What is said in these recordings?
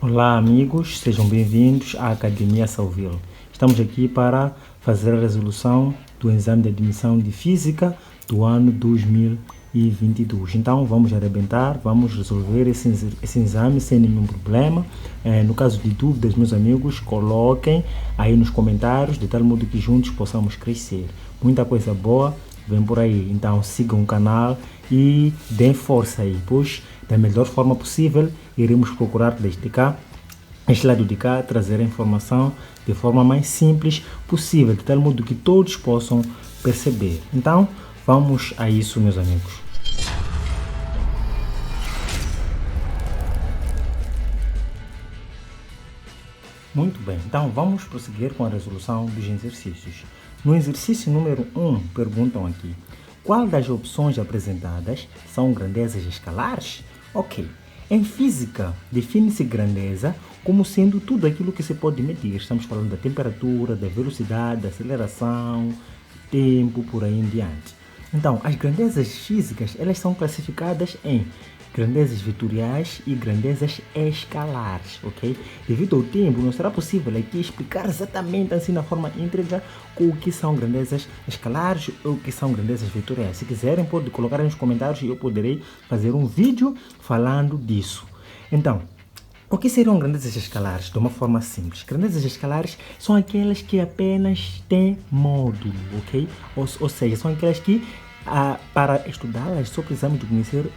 Olá amigos, sejam bem-vindos à Academia Salville. Estamos aqui para fazer a resolução do exame de admissão de Física do ano 2022. Então vamos arrebentar, vamos resolver esse exame sem nenhum problema. No caso de dúvidas, meus amigos, coloquem aí nos comentários, de tal modo que juntos possamos crescer. Muita coisa boa vem por aí, então sigam o canal e deem força aí, pois da melhor forma possível iremos procurar desde cá, este lado de cá, trazer a informação de forma mais simples possível, de tal modo que todos possam perceber. Então vamos a isso, meus amigos. Muito bem, então vamos prosseguir com a resolução dos exercícios. No exercício número 1, perguntam aqui: qual das opções apresentadas são grandezas escalares? Ok. Em física, define-se grandeza como sendo tudo aquilo que se pode medir. Estamos falando da temperatura, da velocidade, da aceleração, tempo, por aí em diante. Então, as grandezas físicas, elas são classificadas em grandezas vetoriais e grandezas escalares, ok? Devido ao tempo, não será possível aqui explicar exatamente assim na forma íntegra o que são grandezas escalares ou o que são grandezas vetoriais. Se quiserem, pode colocar nos comentários e eu poderei fazer um vídeo falando disso. Então, o que seriam grandezas escalares? De uma forma simples. Grandezas escalares são aquelas que apenas têm módulo, ok? Ou seja, são aquelas que, para estudá-las, só precisamos de conhecer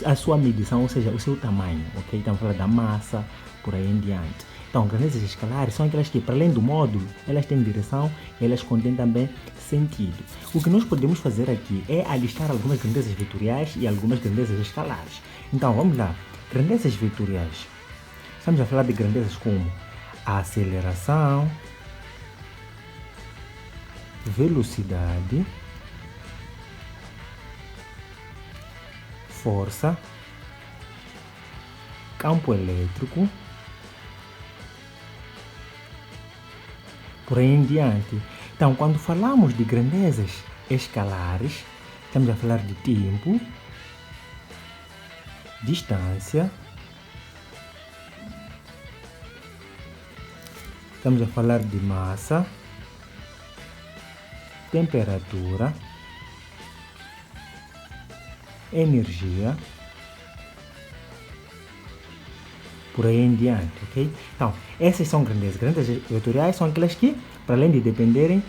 a sua medição, ou seja, o seu tamanho, ok? Estamos falando da massa, por aí em diante. Então, grandezas escalares são aquelas que, para além do módulo, elas têm direção, elas contêm também sentido. O que nós podemos fazer aqui é alistar algumas grandezas vetoriais e algumas grandezas escalares. Então, vamos lá. Grandezas vetoriais. Estamos a falar de grandezas como a aceleração, velocidade, força, campo elétrico, por aí em diante. Então, quando falamos de grandezas escalares, estamos a falar de tempo, distância, estamos a falar de massa, temperatura, energia, por aí em diante, ok? Então, essas são grandezas. Grandezas vetoriais são aquelas que, para além de dependerem,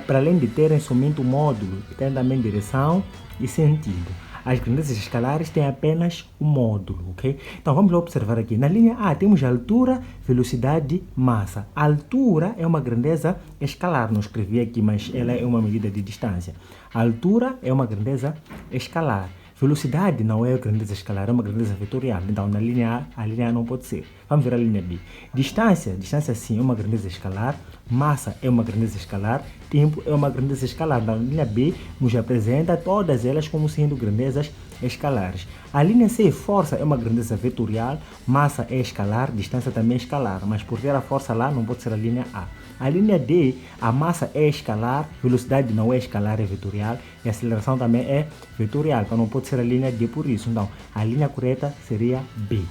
para além de terem somente o módulo, têm também direção e sentido. As grandezas escalares têm apenas o módulo, ok? Então, vamos lá observar aqui. Na linha A, temos altura, velocidade, massa. A altura é uma grandeza escalar, não escrevi aqui, mas ela é uma medida de distância. A altura é uma grandeza escalar. Velocidade não é grandeza escalar, é uma grandeza vetorial. Então, na linha A linha A não pode ser. Vamos ver a linha B. Distância sim, é uma grandeza escalar. Massa é uma grandeza escalar. Tempo é uma grandeza escalar. Na linha B, nos apresenta todas elas como sendo grandezas escalares. A linha C, força, é uma grandeza vetorial. Massa é escalar, distância também é escalar. Mas por ter a força lá, não pode ser a linha A. A linha D, a massa é escalar, velocidade não é escalar, é vetorial, e a aceleração também é vetorial, então não pode ser a linha D por isso. Então, a linha correta seria B.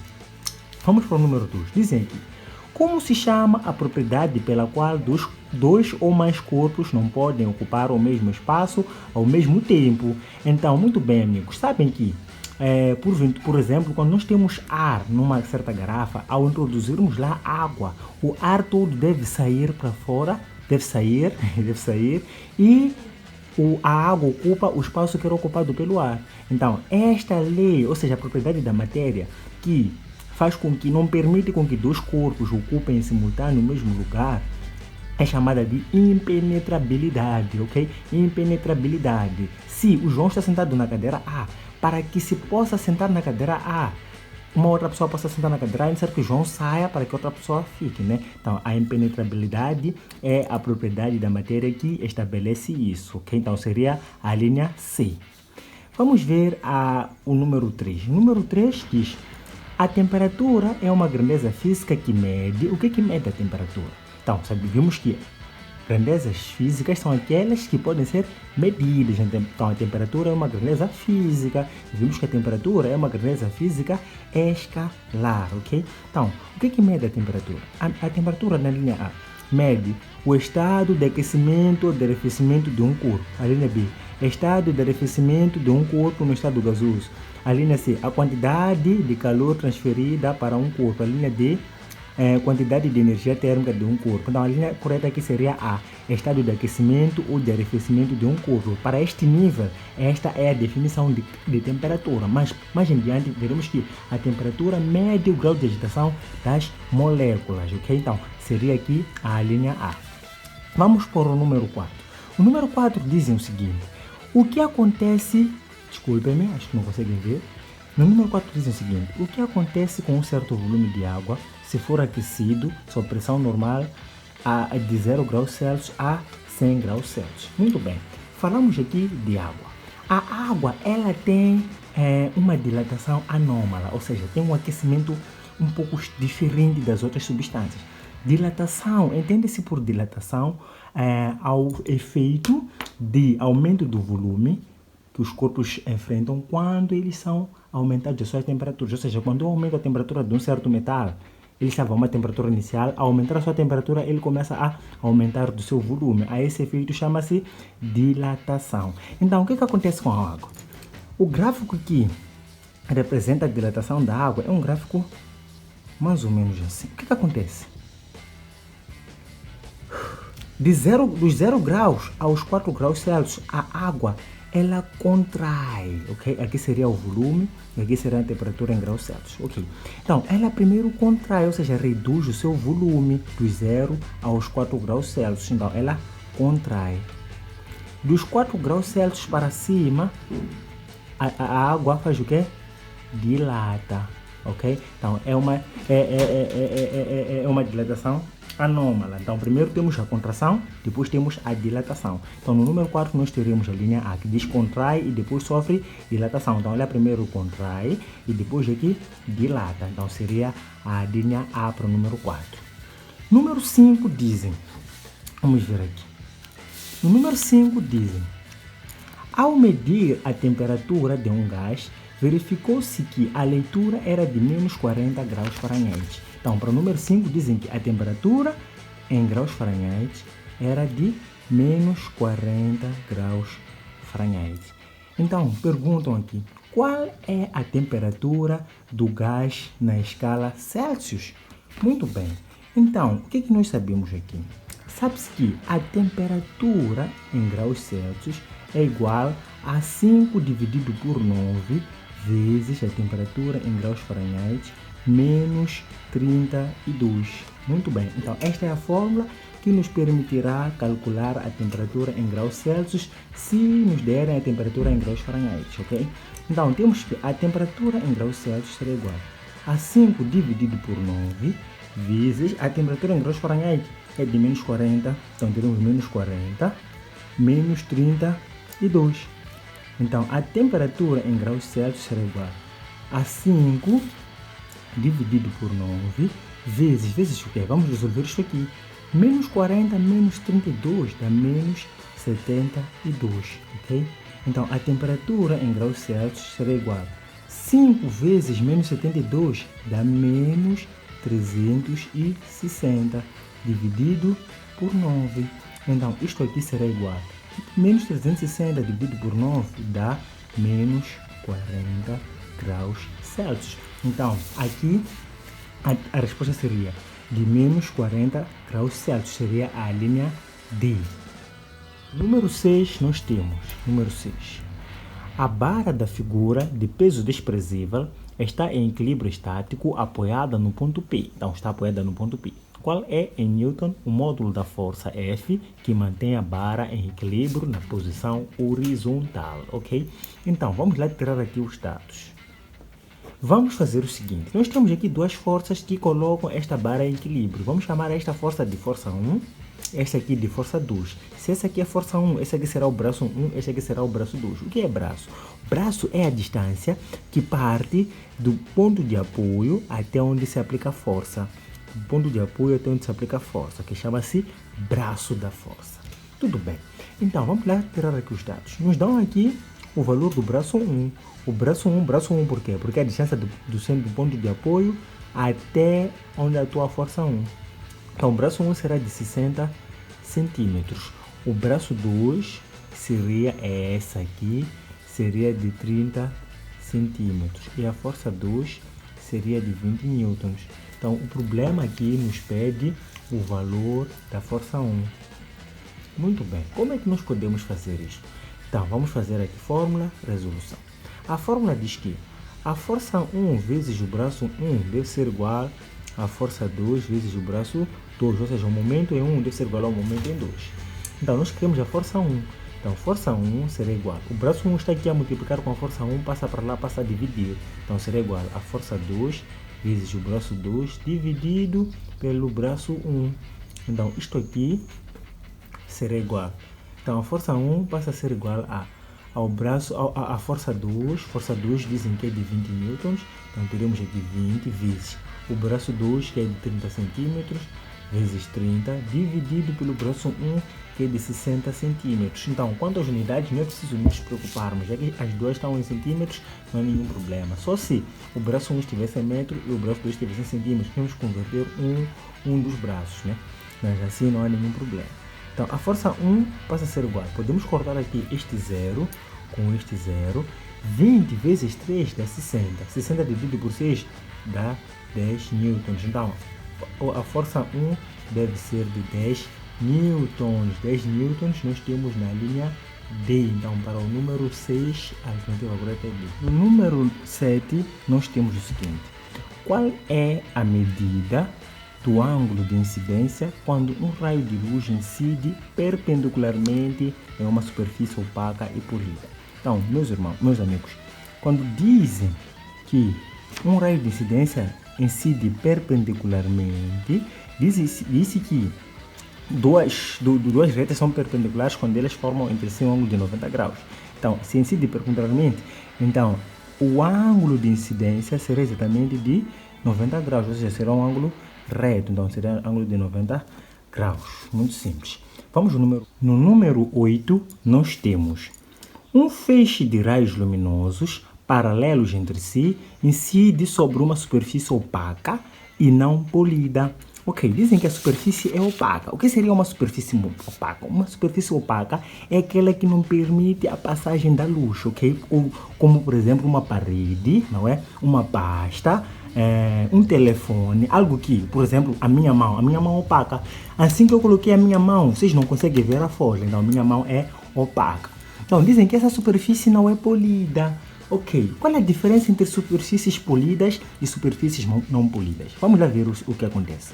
Vamos para o número 2. Dizem aqui: como se chama a propriedade pela qual dois ou mais corpos não podem ocupar o mesmo espaço ao mesmo tempo? Então, muito bem, amigos, sabem que por exemplo, quando nós temos ar numa certa garrafa, ao introduzirmos lá água, o ar todo deve sair para fora, deve sair, e a água ocupa o espaço que era ocupado pelo ar. Então, esta lei, ou seja, a propriedade da matéria, que faz com que não permite com que dois corpos ocupem em simultâneo o mesmo lugar, é chamada de impenetrabilidade, ok? Impenetrabilidade. Se o João está sentado na cadeira A, para que se possa sentar na cadeira A, uma outra pessoa possa sentar na cadeira A, é necessário que o João saia para que outra pessoa fique, né? Então, a impenetrabilidade é a propriedade da matéria que estabelece isso, ok? Então, seria a linha C. Vamos ver o número 3. O número 3 diz: a temperatura é uma grandeza física que mede. O que mede a temperatura? Então, vimos que grandezas físicas são aquelas que podem ser medidas. Então, a temperatura é uma grandeza física. Vimos que a temperatura é uma grandeza física escalar, ok? Então, o que mede a temperatura? A temperatura na linha A mede o estado de aquecimento ou de arrefecimento de um corpo. A linha B, estado de arrefecimento de um corpo no estado gasoso. A linha C, a quantidade de calor transferida para um corpo. A linha D, quantidade de energia térmica de um corpo. Então, a linha correta aqui seria A, estado de aquecimento ou de arrefecimento de um corpo. Para este nível, esta é a definição de temperatura. Mas mais em diante, veremos que a temperatura mede o grau de agitação das moléculas, ok? Então, seria aqui a linha A. Vamos por o número 4. O número 4 diz o seguinte: o que acontece, desculpem-me, acho que não conseguem ver. No número 4 diz o seguinte: o que acontece com um certo volume de água se for aquecido sob pressão normal de 0 graus Celsius a 100 graus Celsius? Muito bem, falamos aqui de água. A água, ela tem uma dilatação anômala, ou seja, tem um aquecimento um pouco diferente das outras substâncias. Dilatação, entende-se por dilatação ao efeito de aumento do volume que os corpos enfrentam quando eles são aumentados as suas temperaturas. Ou seja, quando eu aumento a temperatura de um certo metal, ele estava a uma temperatura inicial, ao aumentar a sua temperatura, ele começa a aumentar do seu volume. A esse efeito chama-se dilatação. Então, o que acontece com a água? O gráfico que representa a dilatação da água é um gráfico mais ou menos assim. O que acontece? Dos 0 graus aos 4 graus Celsius, a água ela contrai, ok? Aqui seria o volume e aqui seria a temperatura em graus Celsius, ok? Então, ela primeiro contrai, ou seja, reduz o seu volume dos 0 aos 4 graus Celsius. Então, ela contrai. Dos 4 graus Celsius para cima, a água faz o quê? Dilata, ok? Então, é uma dilatação anômala. Então, primeiro temos a contração, depois temos a dilatação. Então, no número 4, nós teremos a linha A, que diz contrai e depois sofre dilatação. Então, ela primeiro contrai e depois aqui dilata. Então, seria a linha A para o número 4. Número 5 dizem, vamos ver aqui. No número 5 dizem, ao medir a temperatura de um gás, verificou-se que a leitura era de menos 40 graus Fahrenheit. Então, para o número 5, dizem que a temperatura em graus Fahrenheit era de menos 40 graus Fahrenheit. Então, perguntam aqui, qual é a temperatura do gás na escala Celsius? Muito bem. Então, o que nós sabemos aqui? Sabe-se que a temperatura em graus Celsius é igual a 5 dividido por 9 vezes a temperatura em graus Fahrenheit menos 32. Muito bem, então esta é a fórmula que nos permitirá calcular a temperatura em graus Celsius se nos derem a temperatura em graus Fahrenheit, ok? Então temos que a temperatura em graus Celsius será igual a 5 dividido por 9 vezes a temperatura em graus Fahrenheit é de menos 40, então teremos menos 40 menos 32. Então a temperatura em graus Celsius será igual a 5 dividido por 9 vezes o que? Vamos resolver isso aqui. Menos 40 menos 32 dá menos 72, ok? Então, a temperatura em graus Celsius será igual a 5 vezes menos 72 dá menos 360 dividido por 9. Então, isto aqui será igual a menos 360 dividido por 9 dá menos 40 graus Celsius. Então, aqui a resposta seria de menos 40 graus Celsius, seria a linha D. Número 6, nós temos, número 6. A barra da figura de peso desprezível está em equilíbrio estático apoiada no ponto P. Então, está apoiada no ponto P. Qual é, em Newton, o módulo da força F que mantém a barra em equilíbrio na posição horizontal, ok? Então, vamos lá tirar aqui os dados. Vamos fazer o seguinte, nós temos aqui duas forças que colocam esta barra em equilíbrio. Vamos chamar esta força de força 1, esta aqui de força 2. Se essa aqui é força 1, esse aqui será o braço 1, esse aqui será o braço 2. O que é braço? Braço é a distância que parte do ponto de apoio até onde se aplica a força. do ponto de apoio até onde se aplica a força, que chama-se braço da força. Tudo bem. Então, vamos lá tirar aqui os dados. Nos dão aqui o valor do braço 1. O braço 1 por quê? Porque é a distância do centro do ponto de apoio até onde atua a força 1. Então, o braço 1 será de 60 centímetros. O braço 2 seria essa aqui, seria de 30 centímetros. E a força 2 seria de 20 newtons. Então, o problema aqui nos pede o valor da força 1. Muito bem. Como é que nós podemos fazer isso? Então, vamos fazer aqui fórmula, resolução. A fórmula diz que a força 1 vezes o braço 1 deve ser igual à força 2 vezes o braço 2. Ou seja, o momento em 1 deve ser igual ao momento em 2. Então, nós queremos a força 1. Então, força 1 será igual. O braço 1 está aqui a multiplicar com a força 1, passa para lá, passa a dividir. Então, será igual a força 2 vezes o braço 2 dividido pelo braço 1. Então, isto aqui será igual. Então, a força 1 passa a ser igual ao braço, a força 2. Força 2 dizem que é de 20 newtons. Então, teremos aqui 20 vezes o braço 2, que é de 30 centímetros, vezes 30, dividido pelo braço 1, que é de 60 centímetros. Então, quanto às unidades, não é preciso nos preocuparmos, já que as duas estão em centímetros, não há nenhum problema. Só se o braço 1 estivesse em metro e o braço 2 estivesse em centímetros, temos que converter um dos braços, né? Mas assim não há nenhum problema. Então, a força 1 passa a ser igual. Podemos cortar aqui este 0 com este 0. 20 vezes 3 dá 60. 60 dividido por 6 dá 10 newtons. Então, a força 1 deve ser de 10 newtons. 10 newtons nós temos na linha D. Então, para o número 6, a alternativa correta é D. No número 7, nós temos o seguinte. Qual é a medida do ângulo de incidência quando um raio de luz incide perpendicularmente em uma superfície opaca e polida? Então, meus irmãos, meus amigos, quando dizem que um raio de incidência incide perpendicularmente, diz que duas retas são perpendiculares quando elas formam entre si um ângulo de 90 graus. Então, se incide perpendicularmente, então o ângulo de incidência será exatamente de 90 graus, ou seja, será um ângulo reto, então será um ângulo de 90 graus. Muito simples. Vamos no número 8, nós temos um feixe de raios luminosos paralelos entre si incide sobre uma superfície opaca e não polida. Ok, dizem que a superfície é opaca. O que seria uma superfície opaca? Uma superfície opaca é aquela que não permite a passagem da luz, ok? Como, por exemplo, uma parede, não é? Uma pasta, um telefone, algo que, por exemplo, a minha mão opaca. Assim que eu coloquei a minha mão, vocês não conseguem ver a folha, então a minha mão é opaca. Então, dizem que essa superfície não é polida. Ok, qual é a diferença entre superfícies polidas e superfícies não polidas? Vamos lá ver o que acontece.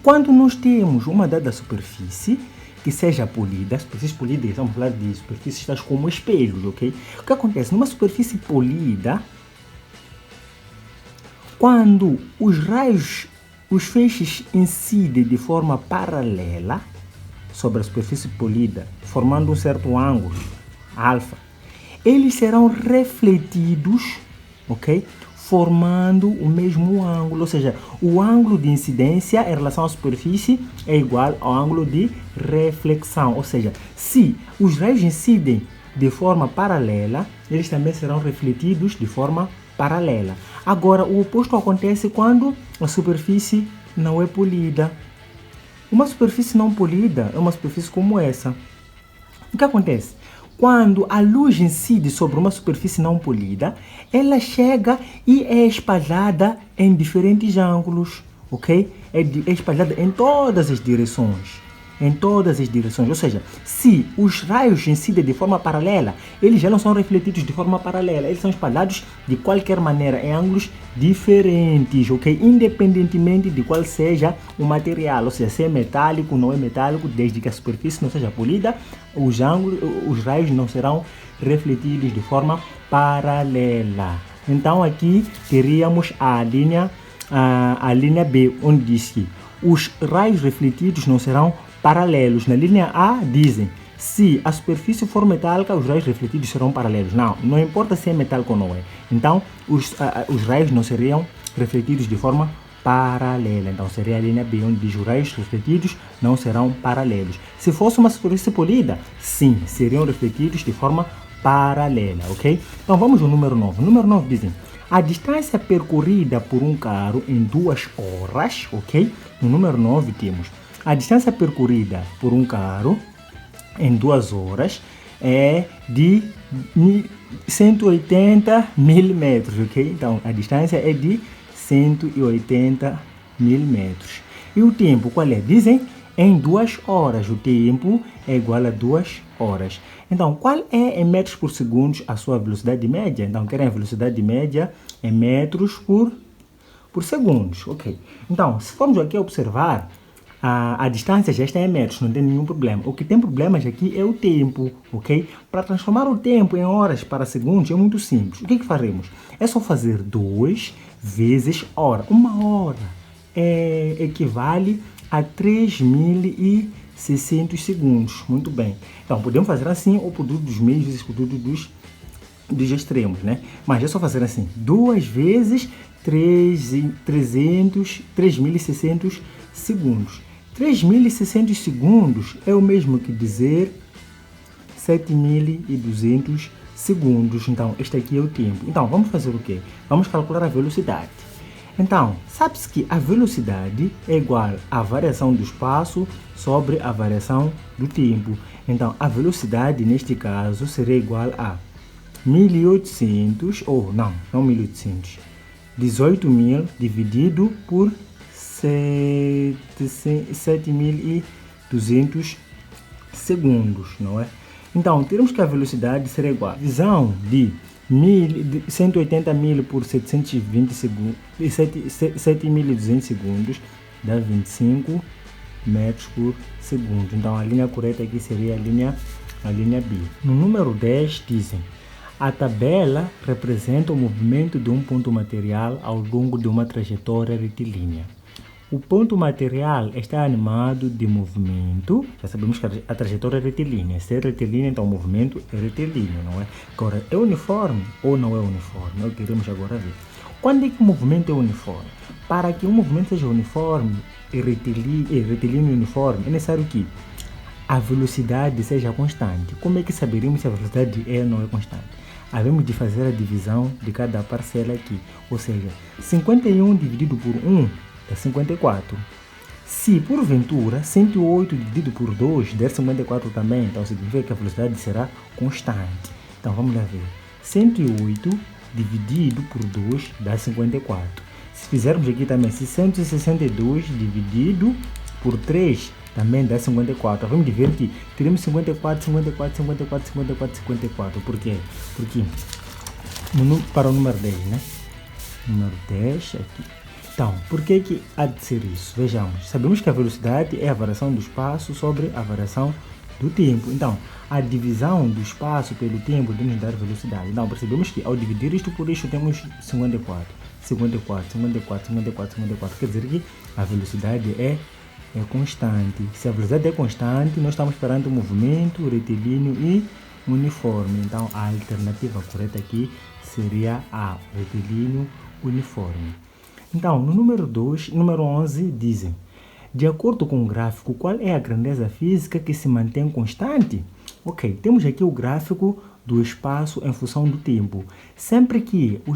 Quando nós temos uma dada superfície que seja polida, superfícies polidas, vamos falar de superfícies tais como espelhos, ok? O que acontece? Numa superfície polida, quando os feixes incidem de forma paralela sobre a superfície polida, formando um certo ângulo, alfa, eles serão refletidos, ok? Formando o mesmo ângulo, ou seja, o ângulo de incidência em relação à superfície é igual ao ângulo de reflexão, ou seja, se os raios incidem de forma paralela, eles também serão refletidos de forma paralela. Agora, o oposto acontece quando a superfície não é polida. Uma superfície não polida é uma superfície como essa. O que acontece? Quando a luz incide sobre uma superfície não polida, ela chega e é espalhada em diferentes ângulos, ok? É espalhada em todas as direções. Ou seja, se os raios incidem de forma paralela, eles já não são refletidos de forma paralela, eles são espalhados de qualquer maneira em ângulos diferentes, ok? Independentemente de qual seja o material, ou seja, se é metálico ou não é metálico, desde que a superfície não seja polida, os raios não serão refletidos de forma paralela. Então aqui teríamos a linha B, onde diz que os raios refletidos não serão paralelos. Na linha A dizem, se a superfície for metálica, os raios refletidos serão paralelos. Não importa se é metálico ou não é. Então, os raios não seriam refletidos de forma paralela. Então seria a linha B, onde diz os raios refletidos não serão paralelos. Se fosse uma superfície polida, sim, seriam refletidos de forma paralela, ok? Então vamos ao número 9. O número 9 dizem: a distância percorrida por um carro em 2 horas, ok? No número 9 temos a distância percorrida por um carro em 2 horas é de 180 mil metros, ok? Então a distância é de 180 mil metros. E o tempo qual é? Dizem em 2 horas. O tempo é igual a 2 horas. Então, qual é em metros por segundo a sua velocidade média? Então, querem a velocidade média em metros por segundos, ok? Então, se formos aqui observar, a distância já está em metros, não tem nenhum problema. O que tem problemas aqui é o tempo, ok? Para transformar o tempo em horas para segundos é muito simples. O que faremos? É só fazer 2 vezes hora. Uma hora equivale a 3.600 segundos. Muito bem. Então, podemos fazer assim, o produto dos meios vezes o produto dos extremos, né? Mas é só fazer assim, 2 vezes 3.600 segundos. 3.600 segundos é o mesmo que dizer 7.200 segundos. Então, este aqui é o tempo. Então, vamos fazer o quê? Vamos calcular a velocidade. Então, sabe-se que a velocidade é igual à variação do espaço sobre a variação do tempo. Então, a velocidade, neste caso, seria igual a 1.800, ou não 1.800, 18.000 dividido por 7.200 segundos, não é? Então, teremos que a velocidade será igual a divisão de 180 mil por 720 segundos, 7.200 segundos, dá 25 metros por segundo. Então, a linha correta aqui seria a linha B. No número 10, dizem: a tabela representa o movimento de um ponto material ao longo de uma trajetória retilínea. O ponto material está animado de movimento. Já sabemos que a trajetória é retilínea. Se é retilínea, então o movimento é retilíneo, não é? Agora, é uniforme ou não é uniforme? É o que queremos agora ver. Quando é que o movimento é uniforme? Para que o movimento seja uniforme e retilíneo e uniforme, é necessário que a velocidade seja constante. Como é que saberemos se a velocidade é ou não é constante? Havemos de fazer a divisão de cada parcela aqui. Ou seja, 51 dividido por 1 dá 54. Se porventura 108 dividido por 2 der 54 também, então significa que a velocidade será constante. Então vamos lá ver. 108 dividido por 2 dá 54. Se fizermos aqui também 662 dividido por 3 também dá 54. Vamos ver que teremos 54. Por quê? Porque para o número 10, né? Número 10 aqui. Então, por que há de ser isso? Vejamos, sabemos que a velocidade é a variação do espaço sobre a variação do tempo. Então, a divisão do espaço pelo tempo deve nos dar velocidade. Então, percebemos que ao dividir isto por isto temos 54. Quer dizer que a velocidade é constante. Se a velocidade é constante, nós estamos perante um movimento retilíneo e uniforme. Então, a alternativa correta aqui seria A, retilíneo uniforme. Então, no número 11, dizem: de acordo com o gráfico, qual é a grandeza física que se mantém constante? Ok, temos aqui o gráfico do espaço em função do tempo. Sempre que o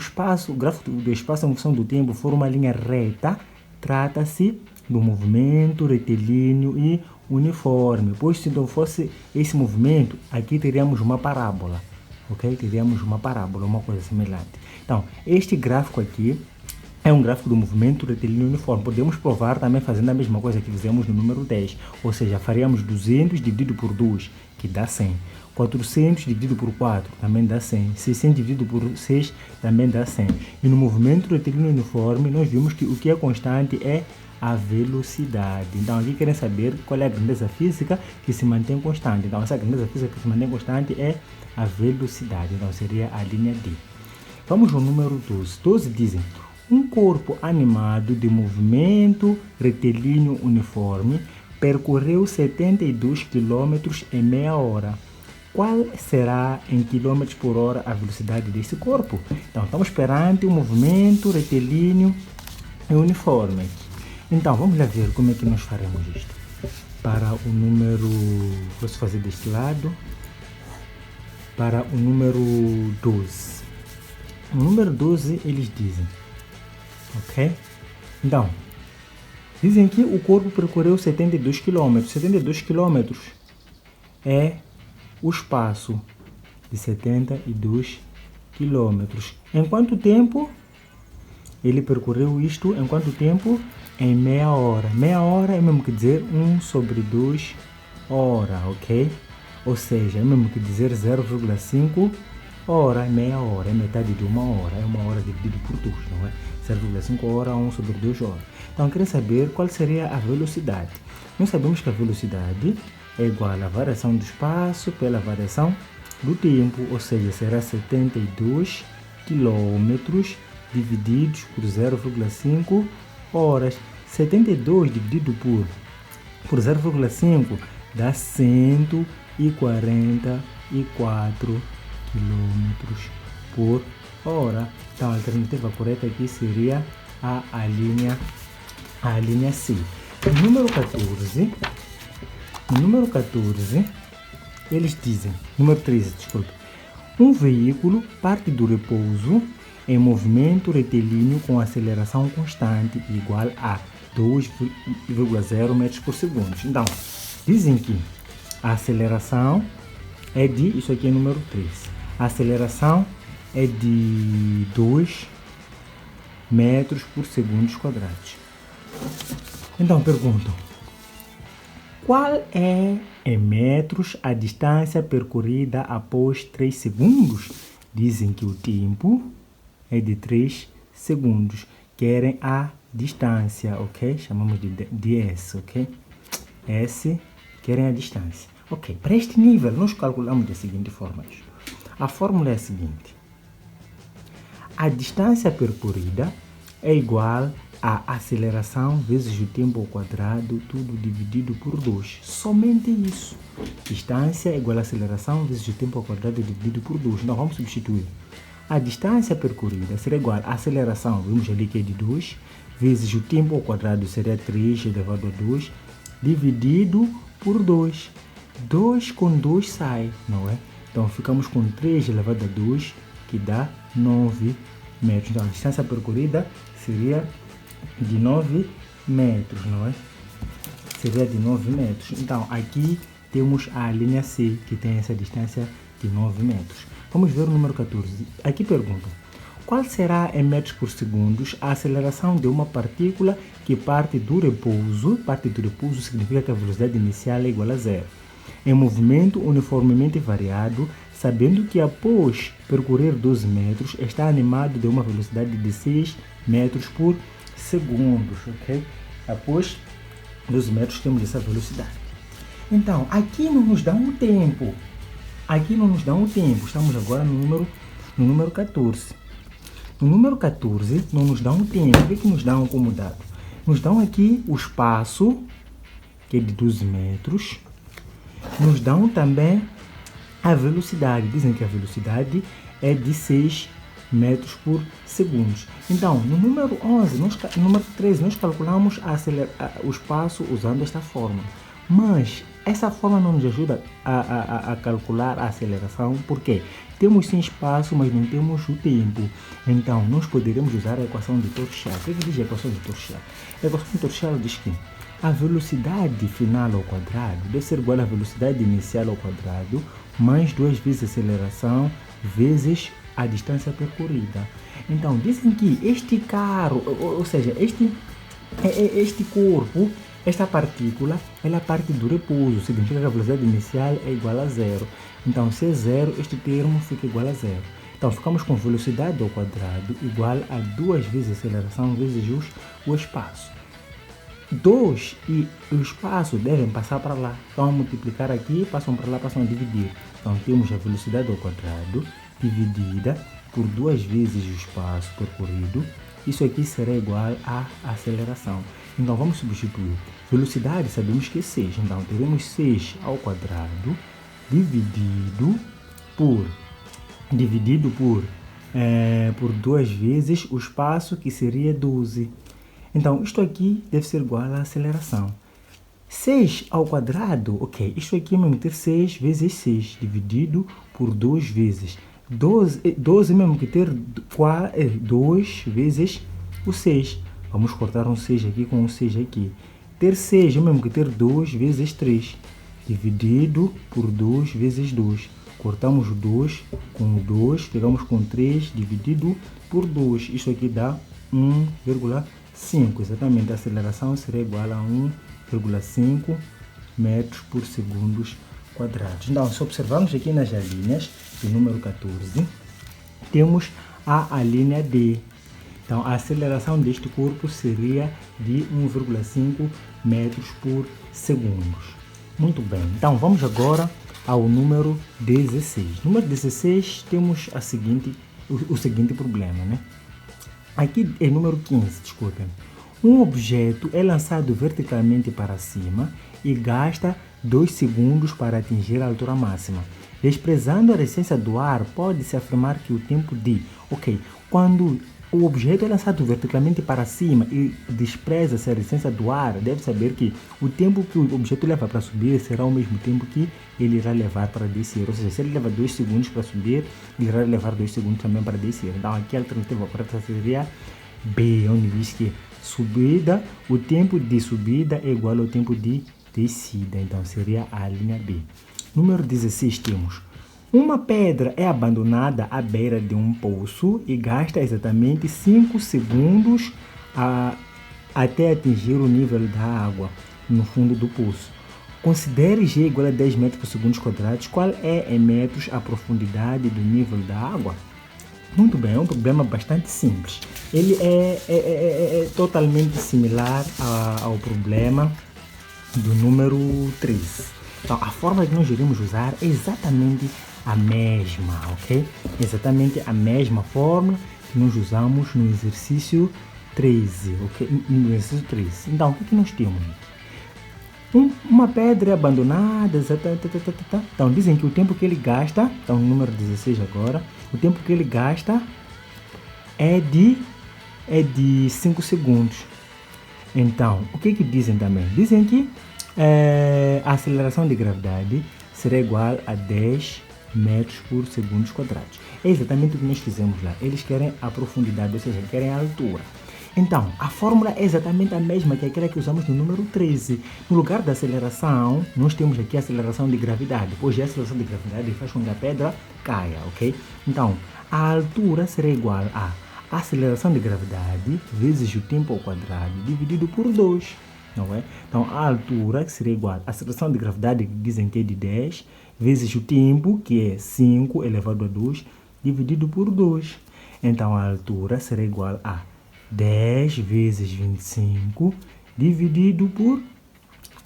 gráfico do espaço em função do tempo for uma linha reta, trata-se do movimento retilíneo e uniforme. Pois se não fosse esse movimento, aqui teríamos uma parábola. Ok? Teríamos uma parábola, uma coisa semelhante. Então, este gráfico aqui é um gráfico do movimento retilíneo uniforme. Podemos provar também fazendo a mesma coisa que fizemos no número 10. Ou seja, faríamos 200 dividido por 2, que dá 100. 400 dividido por 4 também dá 100. 600 dividido por 6 também dá 100. E no movimento retilíneo uniforme, nós vimos que o que é constante é a velocidade. Então, aqui querem saber qual é a grandeza física que se mantém constante. Então, essa grandeza física que se mantém constante é a velocidade. Então, seria a linha D. Vamos ao número 12. 12 dizem: um corpo animado de movimento retilíneo uniforme percorreu 72 km em meia hora. Qual será em km por hora a velocidade desse corpo? Então, estamos perante um movimento retilíneo é uniforme aqui. Então, vamos lá ver como é que nós faremos isto. Para o número, vou fazer deste lado, para o número 12. O número 12 eles dizem, ok? Então, dizem que o corpo percorreu 72 km. 72 km é o espaço de 72 km. Em quanto tempo ele percorreu isto? Em quanto tempo? Em meia hora. Meia hora é mesmo que dizer 1 sobre 2 hora, ok? Ou seja, é mesmo que dizer 0,5 hora, meia hora, é metade de uma hora. É uma hora dividido por 2, não é? 0,5 hora, 1 sobre 2 horas. Então, eu queria saber qual seria a velocidade. Nós sabemos que a velocidade é igual à variação do espaço pela variação do tempo, ou seja, será 72 km divididos por 0,5 horas. 72 dividido por 0,5 dá 144 km por hora. Então, a alternativa correta aqui seria a linha C. Número 14, eles dizem, número 13, desculpe. Um veículo parte do repouso em movimento retilíneo com aceleração constante igual a 2,0 metros por segundo. Então, dizem que a aceleração é de, isso aqui é número 13, a aceleração é de 2 metros por segundo quadrados. Então, pergunto, qual é em metros a distância percorrida após 3 segundos? Dizem que o tempo é de 3 segundos. Querem a distância, ok? Chamamos de S, ok? S, querem a distância. Ok, para este nível, nós calculamos da seguinte forma. A fórmula é a seguinte. A distância percorrida é igual a aceleração vezes o tempo ao quadrado, tudo dividido por 2. Somente isso. Distância é igual a aceleração vezes o tempo ao quadrado dividido por 2. Então, vamos substituir. A distância percorrida será igual a aceleração, vimos ali que é de 2, vezes o tempo ao quadrado seria 3 elevado a 2, dividido por 2. 2 com 2 sai, não é? Então, ficamos com 3 elevado a 2, que dá 9 metros. Então, a distância percorrida seria de 9 metros, não é? Seria de 9 metros. Então, aqui temos a linha C, que tem essa distância de 9 metros. Vamos ver o número 14. Aqui pergunta, qual será em metros por segundo a aceleração de uma partícula que parte do repouso? Parte do repouso significa que a velocidade inicial é igual a zero. Em movimento uniformemente variado, sabendo que após percorrer 12 metros, está animado de uma velocidade de 6 metros por segundo, ok? Após 12 metros temos essa velocidade. Então, aqui não nos dá um tempo. Estamos agora no número 14. No número 14 não nos dá um tempo. O que nos dão como dado? Nos dão aqui o espaço, que é de 12 metros. Nos dão também a velocidade. Dizem que a velocidade é de 6 metros por segundo. Então, no número 11, no número 13, nós calculamos o espaço usando esta fórmula. Mas essa forma não nos ajuda a calcular a aceleração, porque temos sim espaço, mas não temos o tempo. Então, nós poderíamos usar a equação de Torricelli. O que diz a equação de Torricelli? A equação de Torricelli diz que a velocidade final ao quadrado deve ser igual à velocidade inicial ao quadrado, mais 2 vezes a aceleração, vezes a distância percorrida. Então, dizem que este carro, ou seja, este corpo, esta partícula, ela parte do repouso, significa que a velocidade inicial é igual a zero. Então, se é zero, este termo fica igual a zero. Então, ficamos com velocidade ao quadrado igual a 2 vezes a aceleração vezes o espaço. 2 e o espaço devem passar para lá. Então, multiplicar aqui, passam para lá, passam a dividir. Então, temos a velocidade ao quadrado dividida por 2 vezes o espaço percorrido. Isso aqui será igual à aceleração. Então, vamos substituir. Velocidade, sabemos que é 6. Então, teremos 6 ao quadrado dividido por 2 vezes o espaço, que seria 12. Então, isto aqui deve ser igual à aceleração. 6 ao quadrado, ok, isto aqui é mesmo ter 6 vezes 6, dividido por 2 vezes. 12 mesmo que ter 2 vezes o 6. Vamos cortar um 6 aqui com um 6 aqui. Ter 6 é mesmo que ter 2 vezes 3, dividido por 2 vezes 2. Cortamos o 2 com o 2, ficamos com 3 dividido por 2. Isto aqui dá 1,5. Exatamente, a aceleração será igual a 1,5 metros por segundos quadrados. Então, se observarmos aqui nas alíneas do número 14, temos a linha D. Então, a aceleração deste corpo seria de 1,5 metros por segundos. Muito bem, então vamos agora ao número 16. No número 16 temos o seguinte problema, né? Aqui é número 15, desculpem. Um objeto é lançado verticalmente para cima e gasta 2 segundos para atingir a altura máxima. Desprezando a resistência do ar, pode-se afirmar que o tempo de... Ok, quando o objeto é lançado verticalmente para cima e despreza-se a resistência do ar, deve saber que o tempo que o objeto leva para subir será o mesmo tempo que ele irá levar para descer. Ou seja, se ele leva 2 segundos para subir, ele irá levar 2 segundos também para descer. Então aqui a alternativa correta seria B, onde diz que subida, o tempo de subida é igual ao tempo de descida. Então seria a linha B. Número 16 temos: uma pedra é abandonada à beira de um poço e gasta exatamente 5 segundos até atingir o nível da água no fundo do poço. Considere G igual a 10 metros por segundo quadrados. Qual é em metros a profundidade do nível da água? Muito bem, é um problema bastante simples. Ele é totalmente similar ao problema do número 13. Então, a forma que nós iremos usar é exatamente a mesma, ok? Exatamente a mesma fórmula que nós usamos no exercício 13, ok? No exercício 13. Então, o que nós temos? Uma pedra abandonada, então dizem que o tempo que ele gasta, então número 16 agora, o tempo que ele gasta é de 5 segundos. Então, o que dizem também? Dizem que a aceleração de gravidade será igual a 10 metros por segundos quadrados. É exatamente o que nós fizemos lá. Eles querem a profundidade, ou seja, querem a altura. Então, a fórmula é exatamente a mesma que aquela que usamos no número 13. No lugar da aceleração, nós temos aqui a aceleração de gravidade, pois a aceleração de gravidade faz com que a pedra caia, ok? Então, a altura será igual a aceleração de gravidade vezes o tempo ao quadrado dividido por 2, não é? Então, a altura que será igual a aceleração de gravidade, que dizem que é de 10, vezes o tempo, que é 5 elevado a 2, dividido por 2. Então, a altura será igual a 10 vezes 25 dividido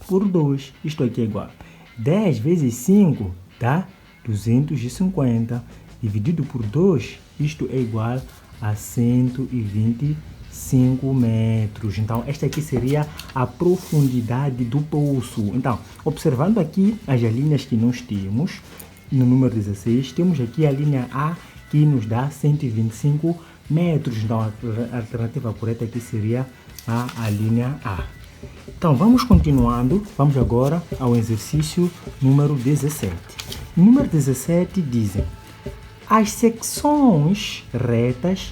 por 2. Isto aqui é igual. 10 vezes 5 dá 250. Dividido por 2, isto é igual a 125 metros. Então, esta aqui seria a profundidade do poço. Então, observando aqui as linhas que nós temos, no número 16, temos aqui a linha A que nos dá 125 metros. Então, a alternativa correta aqui seria a linha A. Então, vamos continuando. Vamos agora ao exercício número 17. No número 17 dizem: as secções retas